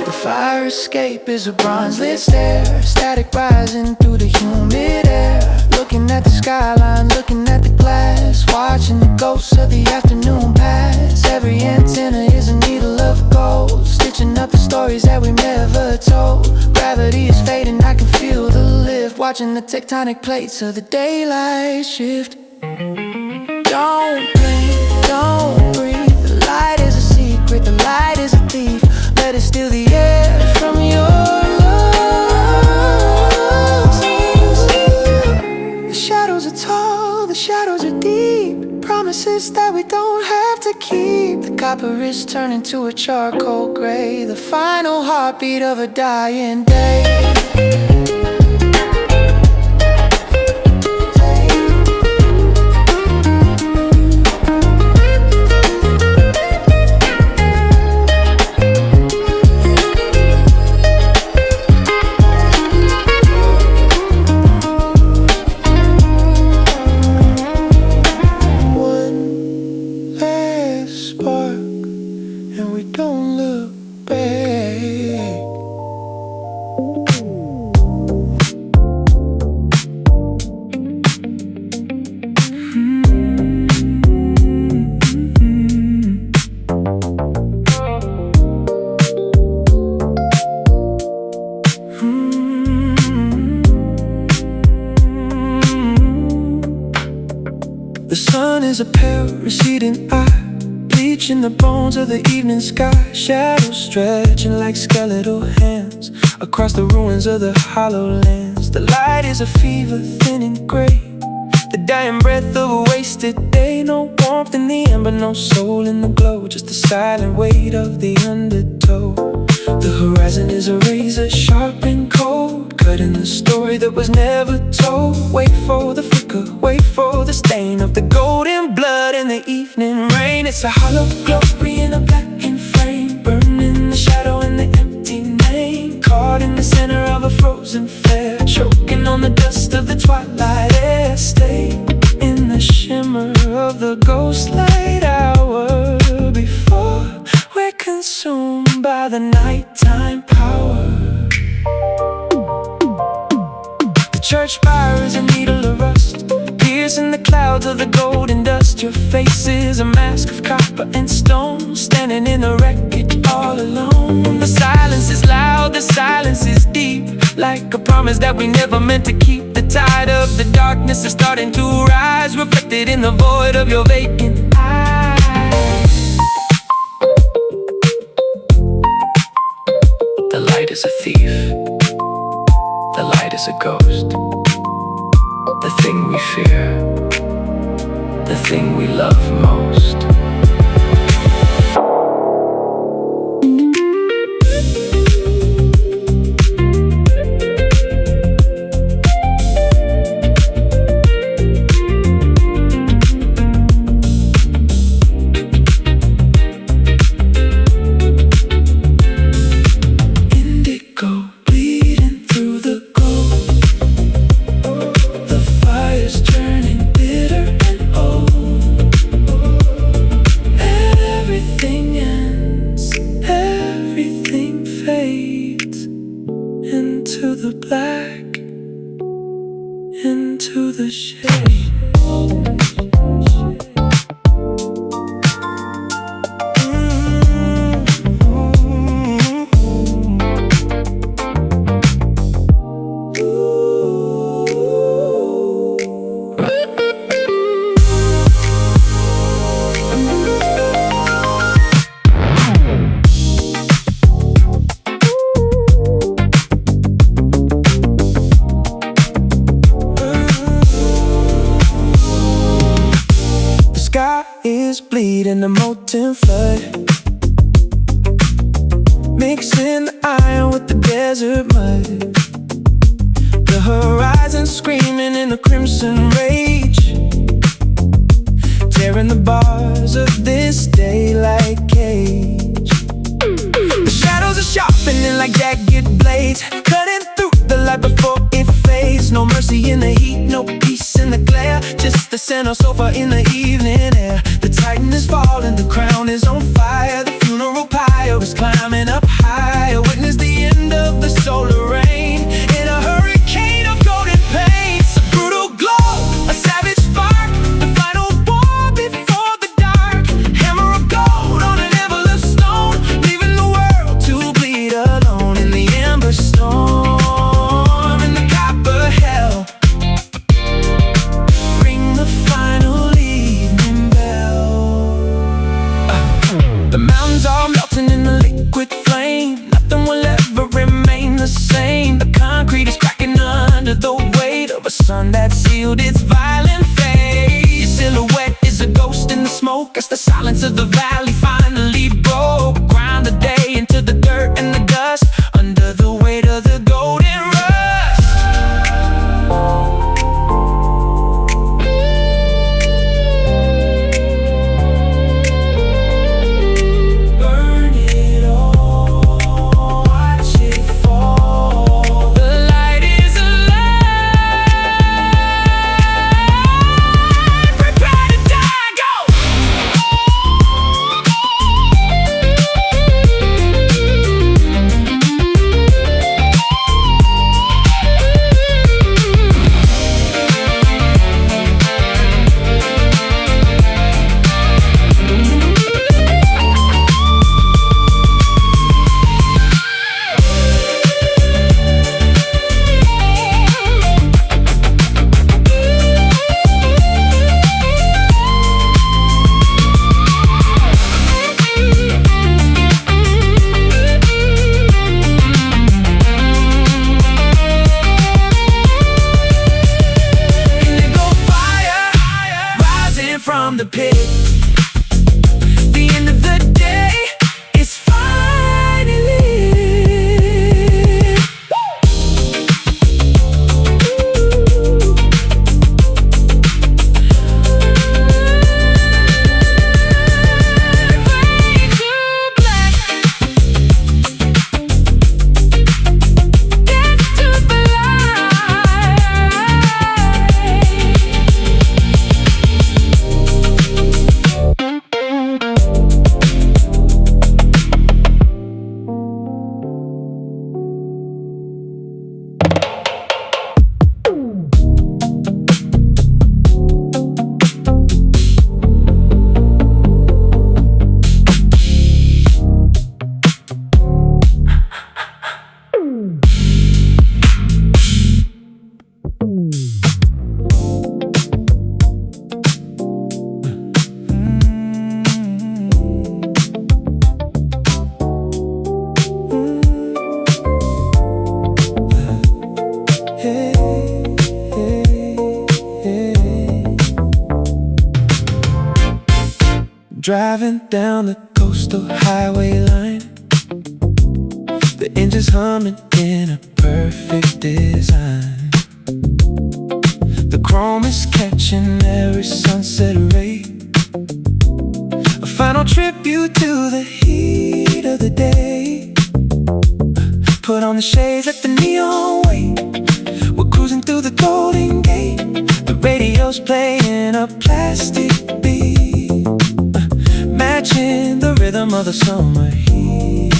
[SPEAKER 2] The fire escape is a bronze-lit stare, static rising through the humid air. Looking at the skyline, looking at the glass, watching the ghosts of the afternoon pass. Every antenna is a needle of gold, stitching up the stories that we never told. Gravity is fading, I can feel the lift, watching the tectonic plates of the daylight shift. Don't blink, don't breathe, the light is a secret, the light is a thief. Let it steal the air from your lungs. The shadows are tall, the shadows are deep, promises that we don't have to keep. The copper is turning to a charcoal gray, the final heartbeat of a dying day.
[SPEAKER 1] The sun is a pale receding eye, bleaching the bones of the evening sky. Shadows stretching like skeletal hands across the ruins of the hollow lands. The light is a fever thin and gray, the dying breath of a wasted day. No warmth in the ember, no soul in the glow, just the silent weight of the undertow. The horizon is a razor sharp and cold, cutting the story that was never told. Wait for the flicker, wait for the stain of the golden blood in the evening rain. It's a hollow glory in a blackened frame, burning the shadow in the empty name. Caught in the center of a frozen flare, choking on the dust of the twilight air. Stay in the shimmer of the ghostlight hour before we're consumed by the nighttime power. The church spire is a needle of rust, piercing the clouds of the golden dust. Your face is a mask of copper and stone, standing in the wreckage all alone. The silence is loud, the silence is deep, like a promise that we never meant to keep. The tide of the darkness is starting to rise, reflected in the void of your vacant eyes. The light is a thief, the light is a ghost, the thing we fear, the thing we love most. Into the black, into the shade. Is bleeding the molten flood, mixing the iron with the desert mud. The horizon screaming in a crimson rage, tearing the bars of this daylight cage. The shadows are sharpening like jagged blades, cutting through the light before it fades. No mercy in the heat, no peace in the glare, just the scent of sulfur in the evening air. The titan is falling, the crown is on fire, the funeral pyre is climbing up higher. Witness the end of the solar rain in a hurricane of golden paints. A brutal glow, a savage spark, the final war before the dark. Hammer of gold on an ever-lived stone, leaving the world to bleed alone in the amber storm, in the copper hell. Ring the final evening bell. The mountains are melting in the liquid flame, nothing will ever remain the same. The concrete is cracking under the weight of a sun that sealed its violent fate. Your silhouette is a ghost in the smoke as the silence of the valley finally broke. Grind the day into the dirt and the dust under the weight of the golden rush. Burn it all, watch it fall. The light is alive, prepare to die, go! from the pit. The end of the day is finally driving down the coastal highway line. The engine's humming in a perfect design. The chrome is catching every sunset ray, a final tribute to the heat of the day. Put on the shades, let the neon wait. We're cruising through the Golden Gate. The radio's playing a plastic beat, matching the rhythm of the summer heat.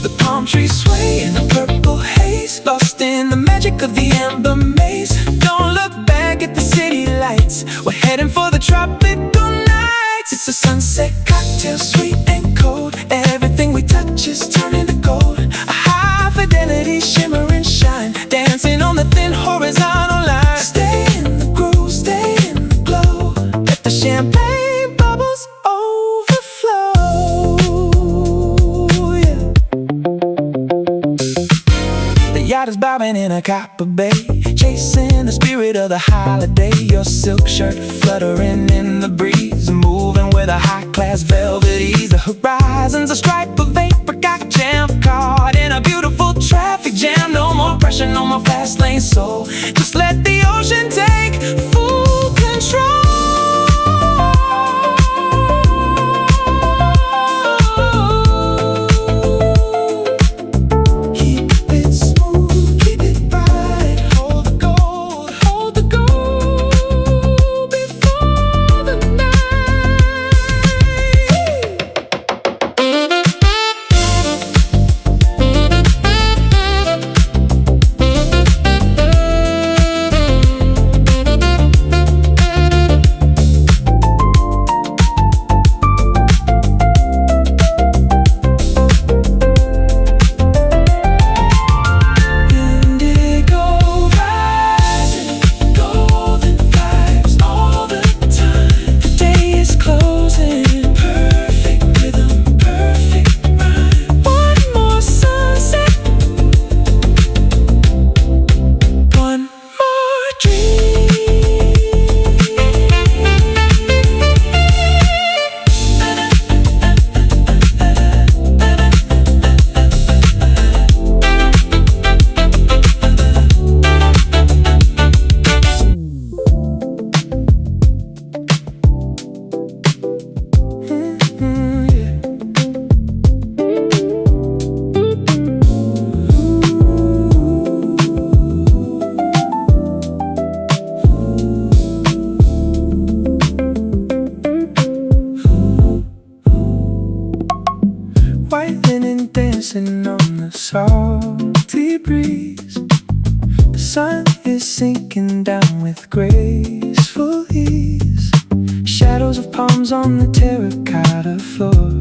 [SPEAKER 1] The palm trees sway in the purple haze, lost in the magic of the amber maze. Don't look back at the city lights, we're heading for the tropical nights. It's a sunset cocktail, sweet and cold. Everything we touch is turning to gold. A high fidelity shimmer and shine, dancing on the thin horizontal line. Stay in the groove, stay in the glow. Let the champagne bubbles overflow, yeah. The yacht is bobbing in a copper bay, chasing the spirit of the holiday. Your silk shirt fluttering in the breeze, moving with a high-class velvet ease. The horizon's a stripe of vapor, got jammed, caught in a beautiful traffic jam. No more pressure, no more fast lane soul. Just let the ocean take full control. White linen dancing on the salty breeze. The sun is sinking down with graceful ease. Shadows of palms on the terracotta floor.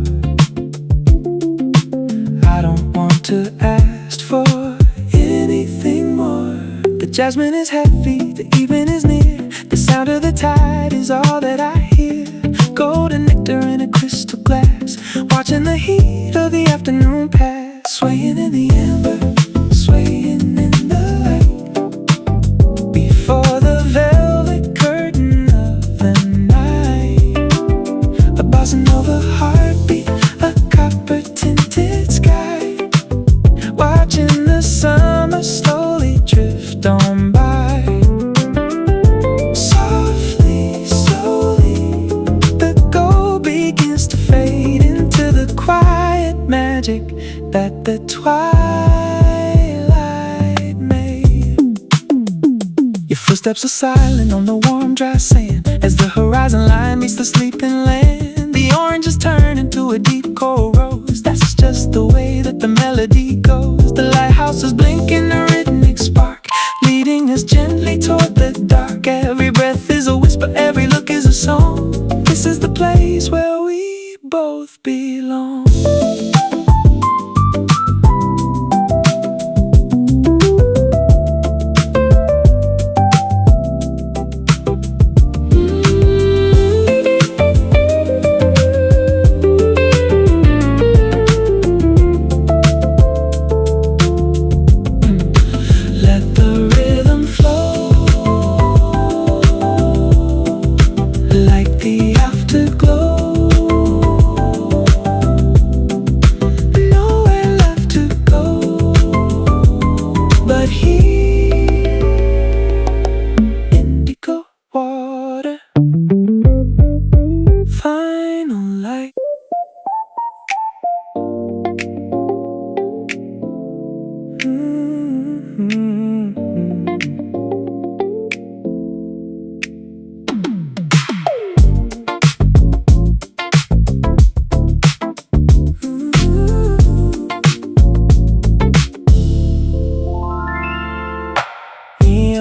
[SPEAKER 1] I don't want to ask for anything more. The jasmine is heavy, the evening is near. The sound of the tide is all that I hear. Golden nectar in a crystal glass, watching the heat of the afternoon pass. Swaying in the amber, swaying in the light. Before the velvet the twilight made. Your footsteps are silent on the warm dry sand as the horizon line meets the sleeping land. The oranges turn into a deep coral rose. That's just the way that the melody goes. The lighthouse is blinking a rhythmic spark, leading us gently toward the dark. Every breath is a whisper, every look is a song. This is the place where we both belong.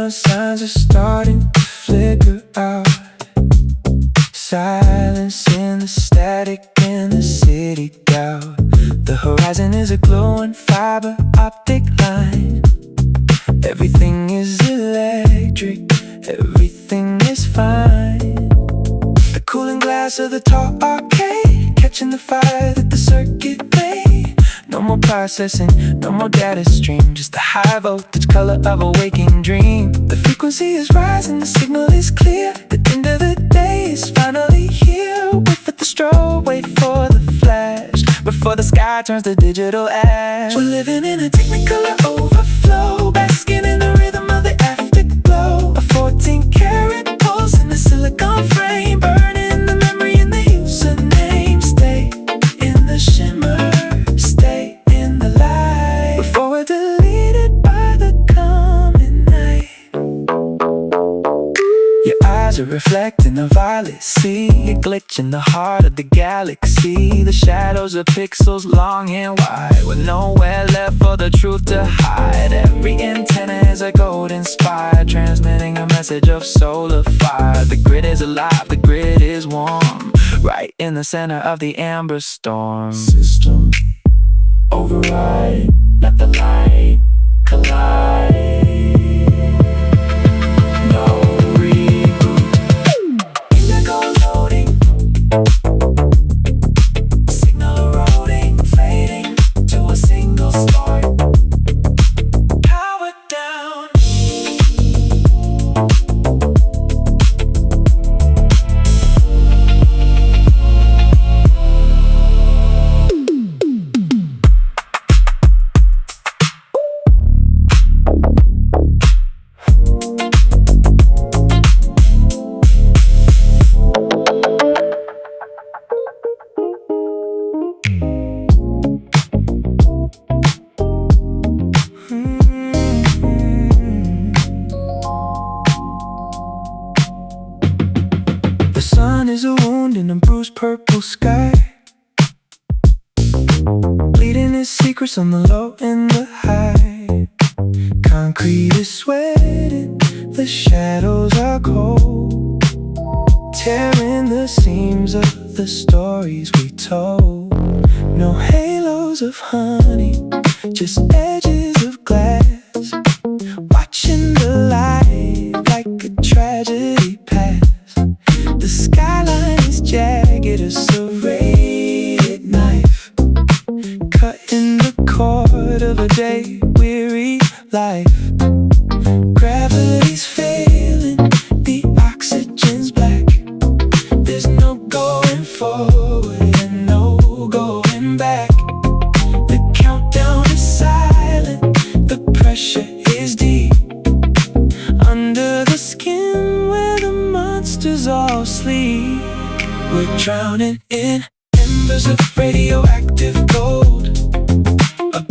[SPEAKER 1] Signs are starting to flicker out. Silence in the static in the city doubt. The horizon is a glowing fiber optic line. Everything is electric, everything is fine. The cooling glass of the tall arcade, catching the fire that the circuit made. No more processing, no more data stream, just the high voltage color of a waking dream. The frequency is rising, the signal is clear. The end of the day is finally here. Wait for the strobe, wait for the flash, before the sky turns to digital ash. We're living in a technicolor overflow, basking in the rhythm of the afterglow. A 14-karat pulse in the silicon frame, burning the memory in the username. Stay in the shimmer, stay in the light, before we're deleted by the coming night. Your eyes are reflecting the violet sea, a glitch in the heart of the galaxy. The shadows are pixels long and wide, with nowhere left for the truth to hide. Every antenna is a golden spire, transmitting a message of solar fire. The grid is alive, the grid is warm, right in the center of the amber storm. System override, let the light collide. No reboot. Indigo loading, signal eroding, fading to a single spark. Power down. The sun is a wound in a bruised purple sky, bleeding its secrets on the low and the high. Concrete is sweating, the shadows are cold, tearing the seams of the stories we told. No halos of honey, just edges of glass, watching the light like a tragedy pass. The skyline is jagged, a serrated knife, cutting the cord of a day-weary life. Gravity's failing, the oxygen's black. There's no going forward and no going back. The countdown is silent, the pressure is deep. Under the skin where the monsters all sleep, we're drowning in embers of radioactive gold. A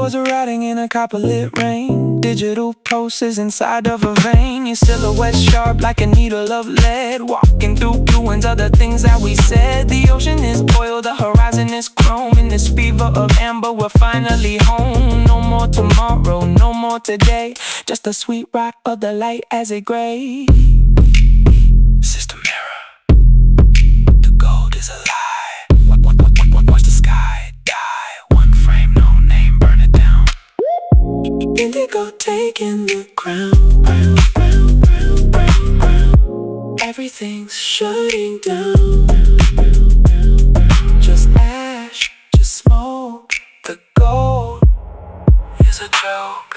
[SPEAKER 1] Floorboards are rotting in a copper-lit rain. Digital posters inside of a vein. Your silhouette sharp like a needle of lead. Walking through ruins of the things that we said. The ocean is oil, the horizon is chrome. In this fever of amber, we're finally home. No more tomorrow, no more today. Just the sweet rot of the light as it gray. Sister mirror, the gold is a lie. Watch the sky die. One frame, no name, burn it down. Indigo taking the crown. Everything's shutting down. Just ash, just smoke. The gold is a joke.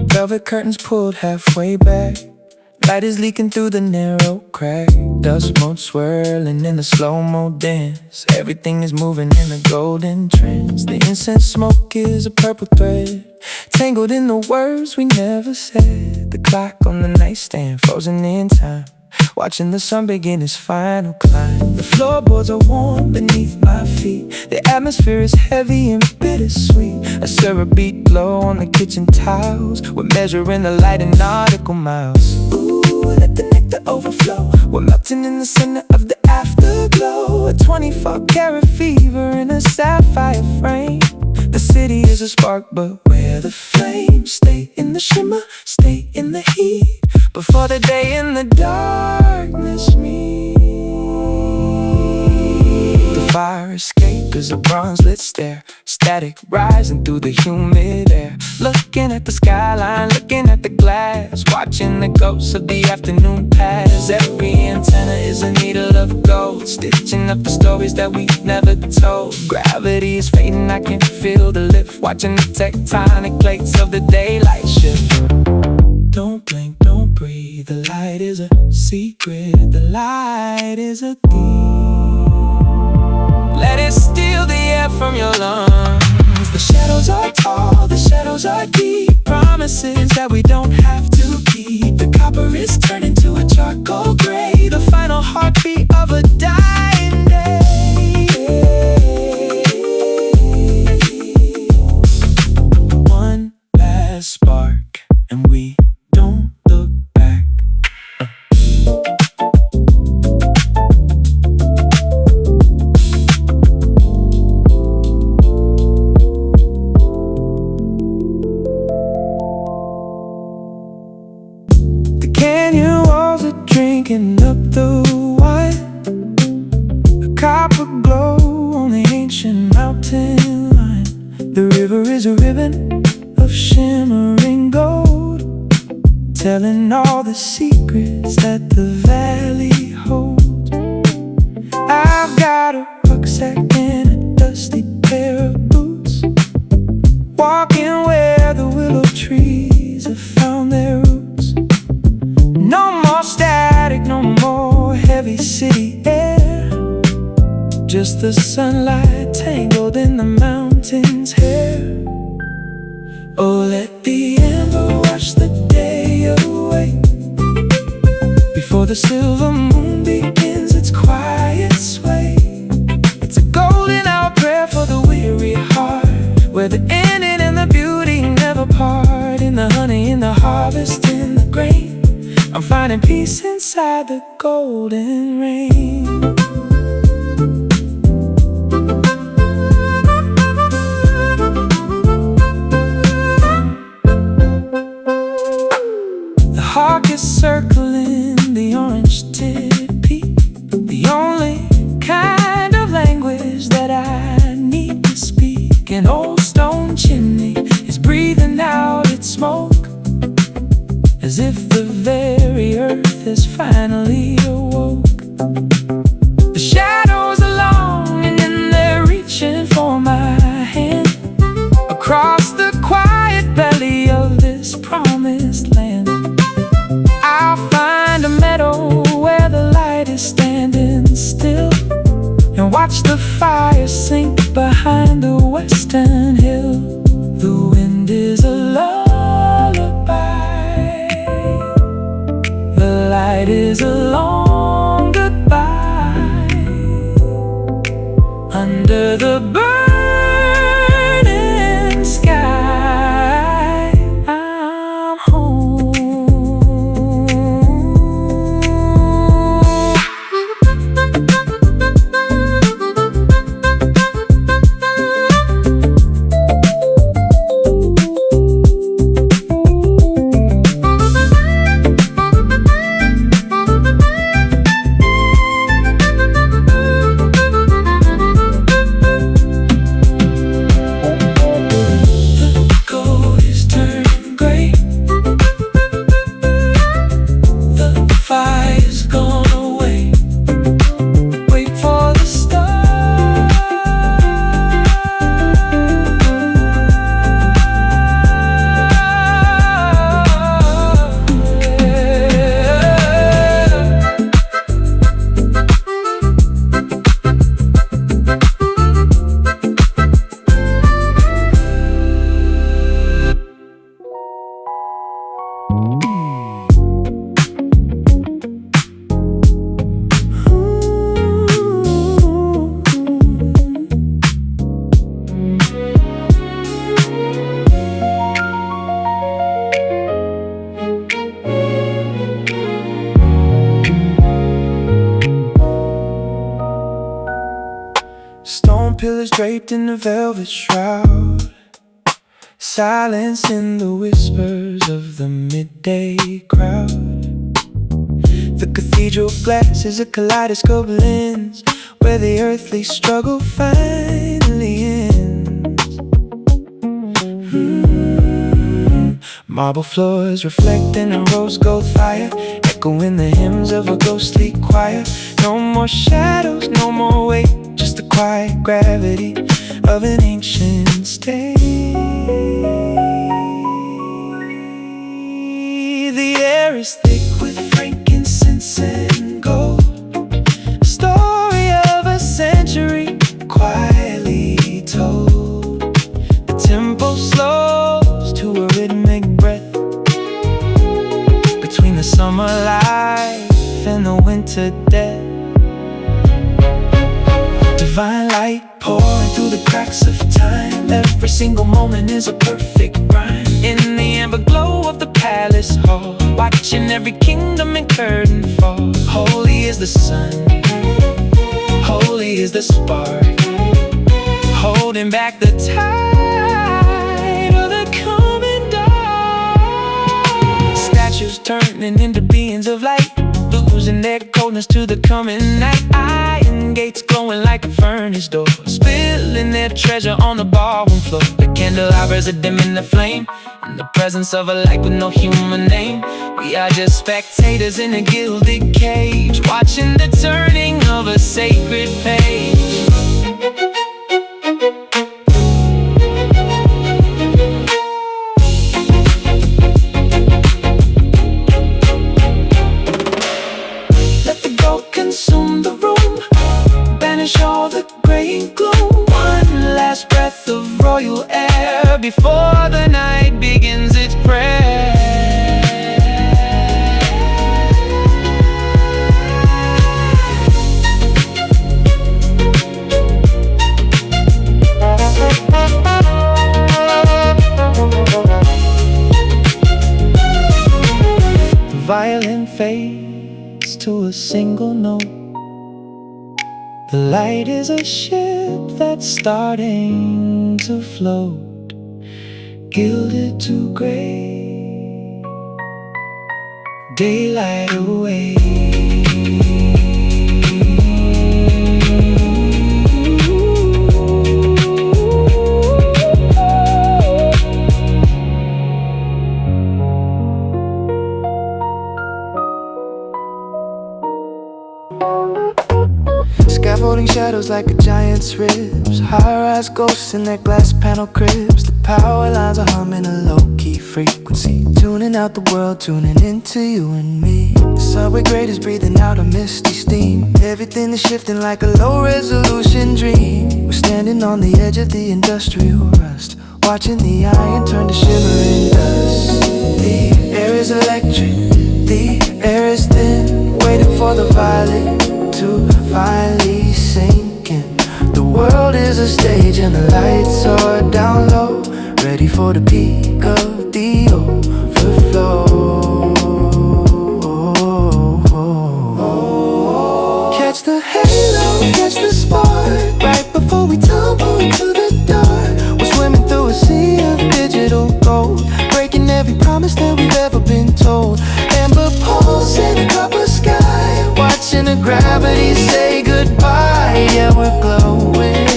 [SPEAKER 1] Velvet curtains pulled halfway back. Light is leaking through the narrow crack. Dust motes swirling in the slow-mo dance. Everything is moving in a golden trance. The incense smoke is a purple thread, tangled in the words we never said. The clock on the nightstand frozen in time, watching the sun begin its final climb. The floorboards are warm beneath my feet. The atmosphere is heavy and bittersweet. A syrup beat glow on the kitchen tiles. We're measuring the light in nautical miles. Ooh, let the nectar overflow. We're melting in the center of the afterglow. A 24-karat fever in a sapphire frame. The city is a spark, but where the flames? Stay in the shimmer, stay in the heat, before the day and the darkness meet. The fire escape is a bronze-lit stare, static rising through the humid air. Looking at the skyline, looking at the glass, watching the ghosts of the afternoon pass. Every antenna is a needle of gold, stitching up the stories that we never told. Gravity is fading, I can feel the lift, watching the tectonic plates of the daylight shift. Don't blink, don't breathe, the light is a secret, the light is a thief. Let it steal the air from your lungs. The shadows are tall, the shadows are deep. Promises that we don't have to keep. The copper is turning to a charcoal gray, the final heartbeat of a dying day. One last spark, and we don't look back. The canyon walls are drinking up the wine. A copper glow on the ancient mountain line. The river is a ribbon of shimmering gold, telling all the secrets that the valley holds. I've got a rucksack and a dusty pair of boots, walking where the willow trees have found their roots. No more static, no more heavy city air, just the sunlight tangled in the mountain's hair. Oh, let the amber wash the day away, before the silver moon begins its quiet sway. It's a golden hour prayer for the weary heart, where the ending and the beauty never part. In the honey, in the harvest, in the grain, I'm finding peace inside the golden rain. Hawk is circling the orange tippy, the only kind of language that I need to speak. An old stone chimney is breathing out its smoke, as if the very earth has finally awoke. The shadows are long and then they're reaching for my hand, across the quiet belly of this promised land. I'll find a meadow where the light is standing still, and and watch the fire sink behind the western hill. The wind is a lullaby, the light is a long goodbye. Under the burning sky, I'm home. Stone pillars draped in a velvet shroud, silence in the whispers of the midday crowd. The cathedral glass is a kaleidoscope lens where the earthly struggle finally ends. Marble floors reflecting a rose gold fire, echoing the hymns of a ghostly choir. No more shadows, no more weight, just the quiet gravity of an ancient state. The air is thick with frankincense and gold, a story of a century quietly told. The tempo slows to a rhythmic breath between the summer life and the winter death. Divine light pouring through the cracks of time. Every single moment is a perfect rhyme. In the amber glow of the palace hall, watching every kingdom and curtain fall. Holy is the sun, holy is the spark, holding back the tide of the coming dark. Statues turning into beings of light, losing their coldness to the coming night. Iron gates glowing like a furnace door, spilling their treasure on the ballroom floor. The candelabras are dimming the flame in the presence of a light with no human name. We are just spectators in a gilded cage, watching the turning of a sacred page. Consume the room, banish all the gray and gloom. One last breath of royal air before the night begins its prayer. The violin fades to a single note. The light is a ship that's starting to float, gilded to gray, daylight away. Scaffolding shadows like a giant's ribs, high-rise ghosts in their glass panel cribs. The power lines are humming a low-key
[SPEAKER 2] frequency, tuning out the world, tuning into you and me. The subway grade is breathing out a misty steam. Everything is shifting like a low-resolution dream. We're standing on the edge of the industrial rust, watching the iron turn to shimmering dust. The air is electric, the air is thin, waiting for the violet to finally sink in. The world is a stage and the lights are down low, ready for the peak of the overflow. Catch the halo, catch the spark, right before we tumble into the dark. We're swimming through a sea of digital gold, breaking every promise that we've ever been told. Amber pulse in a copper sky, watching the gravity say goodbye. Yeah, we're glowing.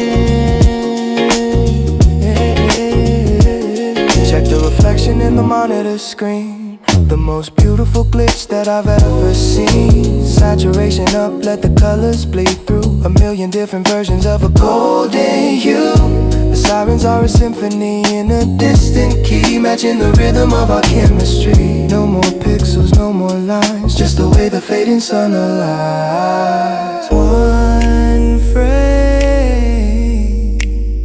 [SPEAKER 2] Check the reflection in the monitor screen, the most beautiful glitch that I've ever seen. Saturation up, let the colors bleed through, a million different versions of a golden hue. The sirens are a symphony in a distant key, matching the rhythm of our chemistry. No more pixels, no more lines, just the way the fading sun aligns. One frame,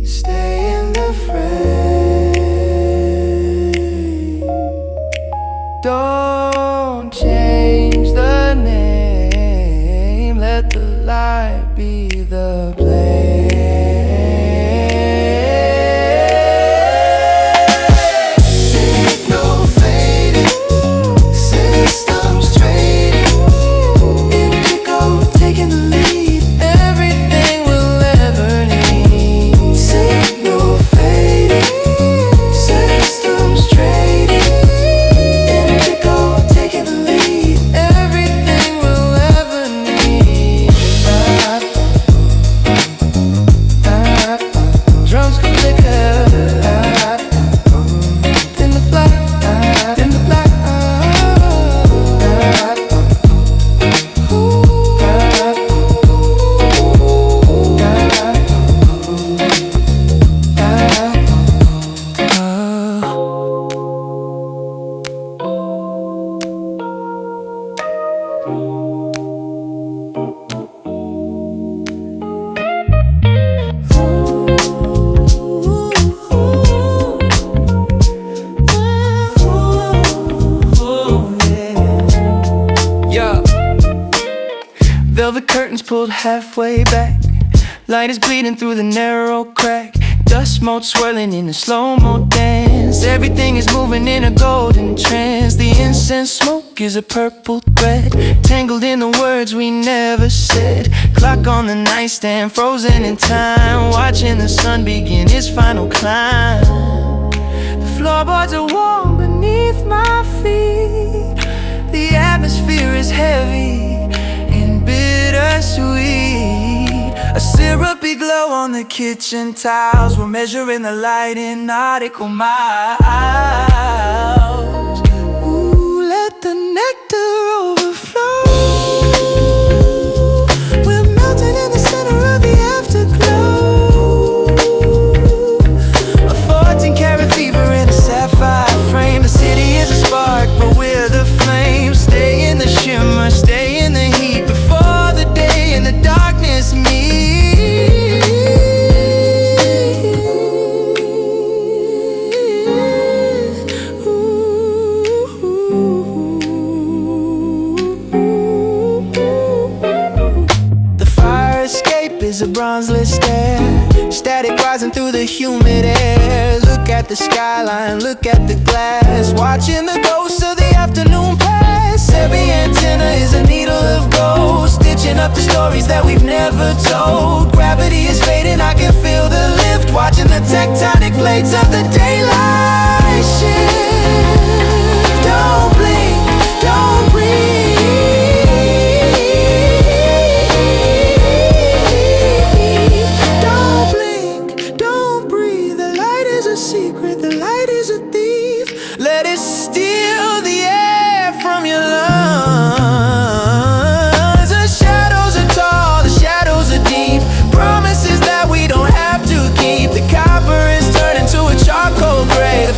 [SPEAKER 2] stay in the frame. Don't change the name, let the light be the blame. Signal fading, systems trading, indigo taking the lead, everything we'll ever need. Signal fading, systems trading, indigo taking the lead, everything we'll ever need. Drums can flicker, in the black, in the black. Yeah. Velvet curtains pulled halfway back, light is bleeding through the narrow crack. Dust mote swirling in a slow-mo dance, everything is moving in a golden trance. The incense smoke is a purple thread, tangled in the words we never said. Clock on the nightstand, frozen in time, watching the sun begin its final climb. The floorboards are warm beneath my feet, the atmosphere is heavy and bittersweet. A syrupy glow on the kitchen tiles, we're measuring the light in nautical miles. Ooh, let the nectar overflow, we're melting in the center of the afterglow. A 14-karat fever in a sapphire frame, the city is a spark but we're the flame. Stay in the shimmer, stay in the heat, before the day and the darkness meet. The fire escape is a bronze-lit stair, static rising through the humid air. Look at the skyline, look at the glass, watching the ghosts of the afternoon pass. Every antenna is a needle of gold, stitching up the stories that we've never told. Gravity is fading, I can feel the lift, watching the tectonic plates of the daylight shift. Don't blink, don't breathe, don't blink, don't breathe. The light is a secret, the light is a thief. Let it steal the air from your lungs. The shadows are tall, the shadows are deep, promises that we don't have to keep. The copper is turning to a charcoal gray, the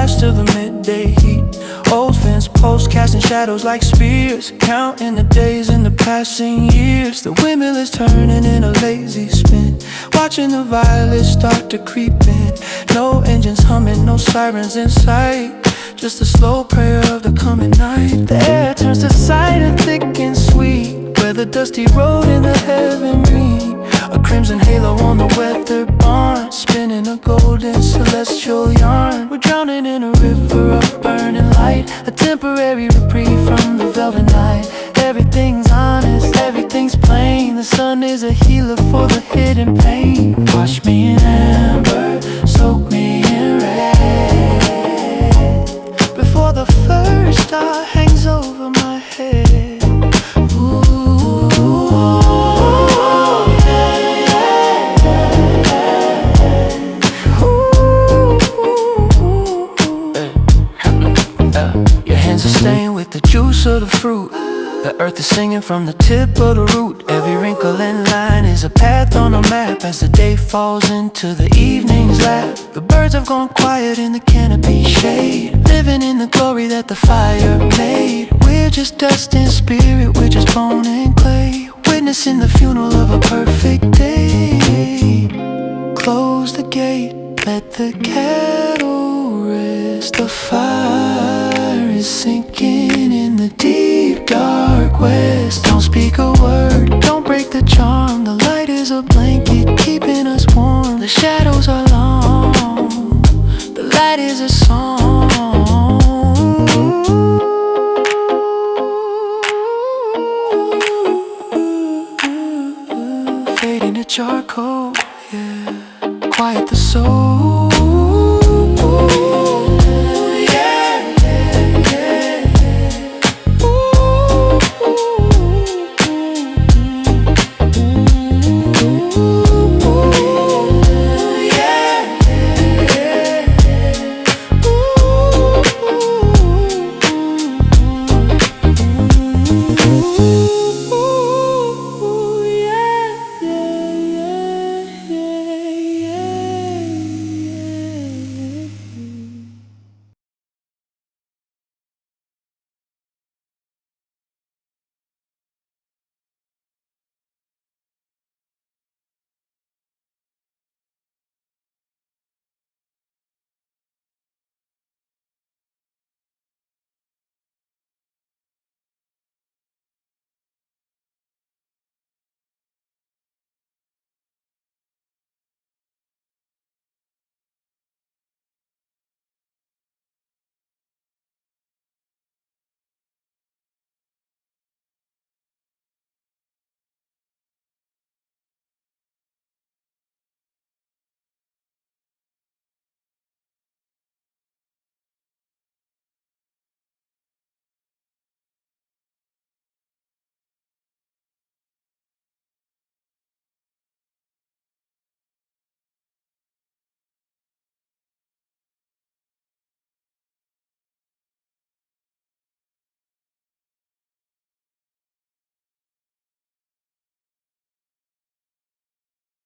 [SPEAKER 2] last of the midday heat. Old fence posts casting shadows like spears, counting the days and the passing years. The windmill is turning in a lazy spin, watching the violets start to creep in. No engines humming, no sirens in sight, just the slow prayer of the coming night. The air turns to cider thick and sweet, where the dusty road and the heaven meet. A crimson halo on the weathered barn, spinning a golden celestial yarn. We're drowning in a river of burning light, a temporary reprieve from the velvet night. Everything's honest, everything's plain. The sun is a healer for the hidden pain. Wash me in amber, soak me in red, before the first star hangs over my head. Your hands are stained with the juice of the fruit. The earth is singing from the tip of the root. Every wrinkle and line is a path on a map as the day falls into the evening's lap. The birds have gone quiet in the canopy shade, living in the glory that the fire made. We're just dust and spirit, we're just bone and clay, witnessing the funeral of a perfect day. Close the gate, let the cattle rest. The fire is sinking in the deep dark west. Don't speak a